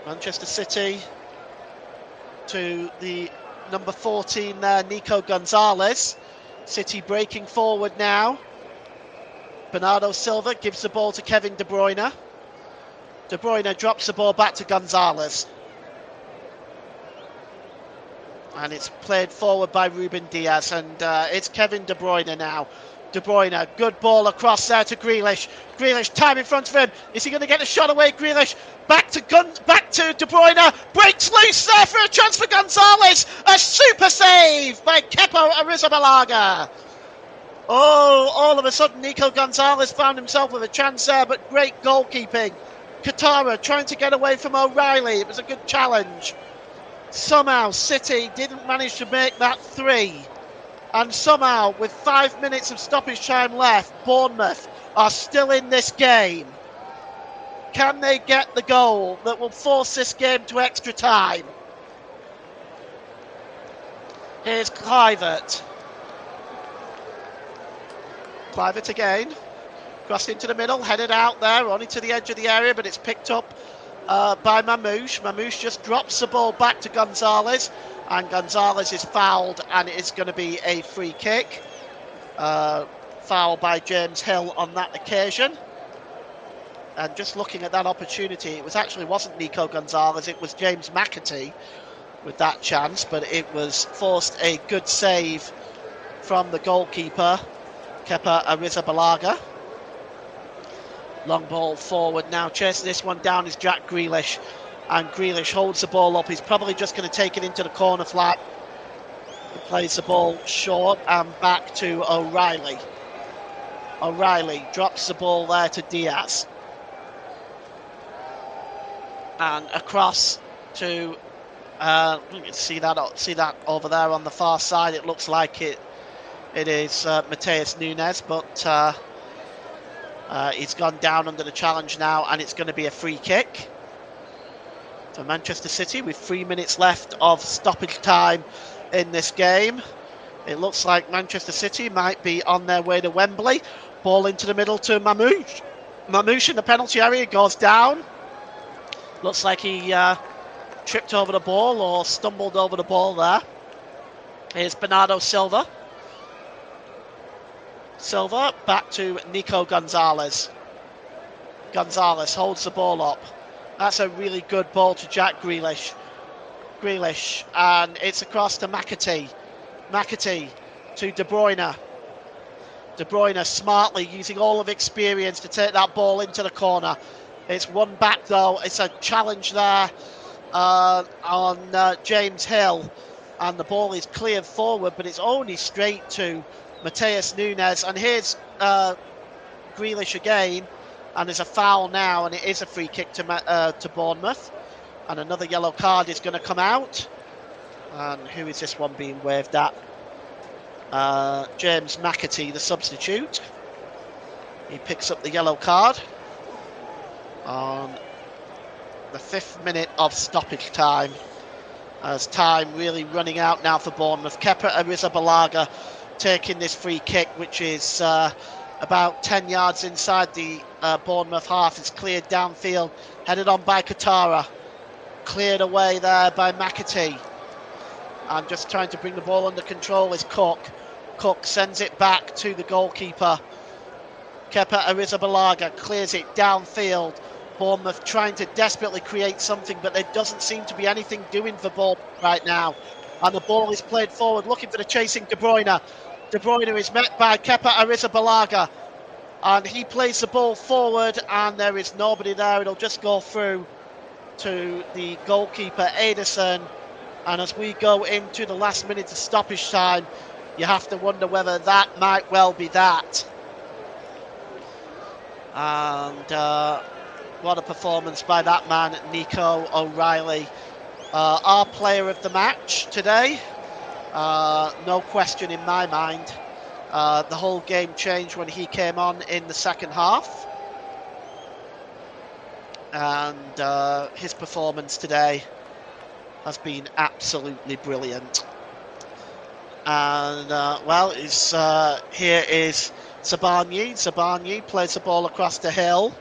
Manchester City to the number 14 there, Nico Gonzalez. City breaking forward now. Bernardo Silva gives the ball to Kevin De Bruyne. De Bruyne drops the ball back to Gonzalez. And it's played forward by Ruben Diaz, and it's Kevin De Bruyne now. De Bruyne, good ball across there to Grealish. Grealish, time in front of him. Is he going to get the shot away? Grealish, back to De Bruyne. Breaks loose there for a chance for Gonzalez. A super save by Kepa Arrizabalaga. Oh, all of a sudden Nico Gonzalez found himself with a chance there, but great goalkeeping. Katara trying to get away from O'Reilly. It was a good challenge. Somehow City didn't manage to make that 3. And somehow, with 5 minutes of stoppage time left, Bournemouth are still in this game. Can they get the goal that will force this game to extra time? Here's Clivert. Clivert again. Crossed into the middle, headed out there, only to the edge of the area, but it's picked up by Mamouche. Mamouche just drops the ball back to Gonzalez, and Gonzalez is fouled, and it is going to be a free kick. Foul by James Hill on that occasion. And just looking at that opportunity, it wasn't Nico Gonzalez, it was James McAtee with that chance, but it was forced a good save from the goalkeeper, Kepa Arrizabalaga. Long ball forward now, chasing this one down is Jack Grealish, and Grealish holds the ball up. He's probably just going to take it into the corner flag. He plays the ball short and back to O'Reilly. O'Reilly drops the ball there to Diaz. And across to you can see that over there on the far side. It looks like it is Mateus Nunes, but he's gone down under the challenge now, and it's going to be a free kick for Manchester City with 3 minutes left of stoppage time in this game. It looks like Manchester City might be on their way to Wembley. Ball into the middle to Mamouche. Mamouche in the penalty area, goes down. Looks like he tripped over the ball or stumbled over the ball there. Here's Bernardo Silva. Silva back to Nico Gonzalez. Gonzalez holds the ball up. That's a really good ball to Jack Grealish. Grealish, and it's across to McAtee. McAtee to De Bruyne. De Bruyne smartly using all of experience to take that ball into the corner. It's one back though. It's a challenge there on James Hill, and the ball is cleared forward, but it's only straight to Mateus Nunes. And here's Grealish again, and there's a foul now, and it is a free kick to Bournemouth, and another yellow card is going to come out. And who is this one being waved at? James McAtee, the substitute. He picks up the yellow card on the 5th minute of stoppage time, as time really running out now for Bournemouth. Kepa Arrizabalaga taking this free kick, which is about 10 yards inside the Bournemouth half. It's cleared downfield, headed on by Katara, cleared away there by McAtee, and just trying to bring the ball under control is Cook. Cook sends it back to the goalkeeper. Kepa Arrizabalaga clears it downfield. Bournemouth trying to desperately create something, but there doesn't seem to be anything doing for Bournemouth right now. And the ball is played forward, looking for the chasing De Bruyne. De Bruyne is met by Kepa Arrizabalaga, and he plays the ball forward, and there is nobody there. It'll just go through to the goalkeeper, Ederson. And as we go into the last minute of stoppage time, you have to wonder whether that might well be that. And what a performance by that man, Nico O'Reilly. Our player of the match today, no question in my mind. The whole game changed when he came on in the second half. And his performance today has been absolutely brilliant. And here is Zabarnyi. Zabarnyi plays the ball across to Hill.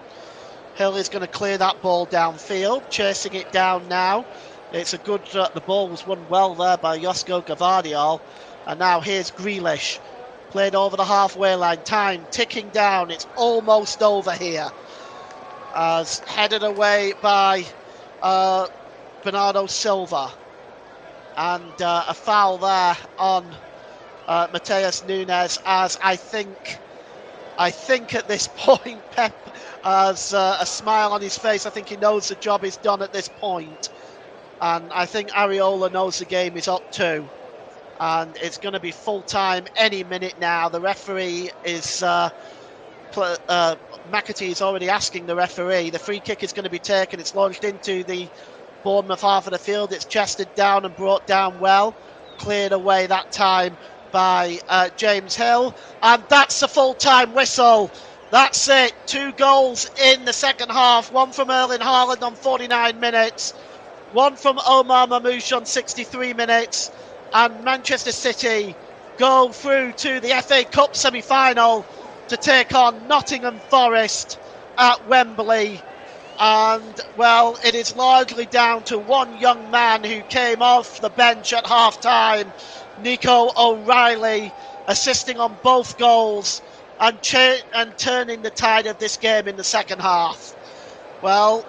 Hill is going to clear that ball downfield, chasing it down now. It's a good, the ball was won well there by Josko Gvardiol. And now here's Grealish, played over the halfway line, time ticking down, it's almost over here. As headed away by Bernardo Silva. And a foul there on Mateus Nunes, as I think at this point Pep has a smile on his face. I think he knows the job is done at this point. And I think Areola knows the game is up too. And it's going to be full time any minute now. The referee is... McAtee is already asking the referee. The free kick is going to be taken. It's launched into the Bournemouth half of the field. It's chested down and brought down well. Cleared away that time by James Hill. And that's the full-time whistle. That's it. 2 goals in the second half. One from Erling Haaland on 49 minutes. One from Omar Mamouche on 63 minutes. And Manchester City go through to the FA Cup semi-final to take on Nottingham Forest at Wembley. And, well, it is largely down to one young man who came off the bench at half-time, Nico O'Reilly, assisting on both goals and turning the tide of this game in the second half. Well,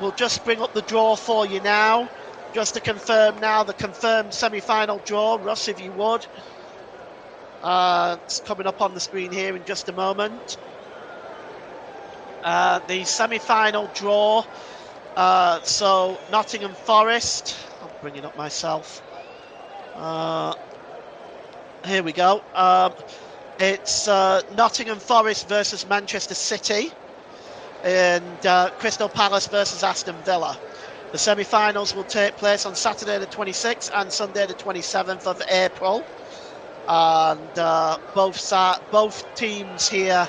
we'll just bring up the draw for you now, just to confirm now the confirmed semi-final draw. Russ, if you would. It's coming up on the screen here in just a moment. The semi-final draw. So Nottingham Forest. I'm bringing up myself. Here we go. It's Nottingham Forest versus Manchester City, and Crystal Palace versus Aston Villa. The semi-finals will take place on Saturday the 26th and Sunday the 27th of April. And both teams here.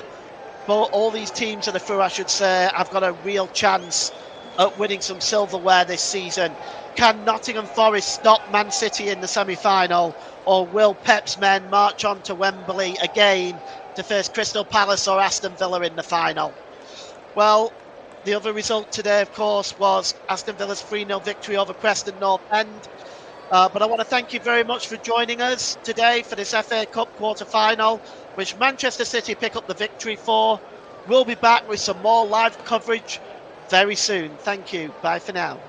All these teams that are through, I should say, have got a real chance at winning some silverware this season. Can Nottingham Forest stop Man City in the semi-final, or will Pep's men march on to Wembley again to face Crystal Palace or Aston Villa in the final? Well, the other result today, of course, was Aston Villa's 3-0 victory over Preston North End. But I want to thank you very much for joining us today for this FA Cup quarter-final, which Manchester City pick up the victory for. We'll be back with some more live coverage very soon. Thank you. Bye for now.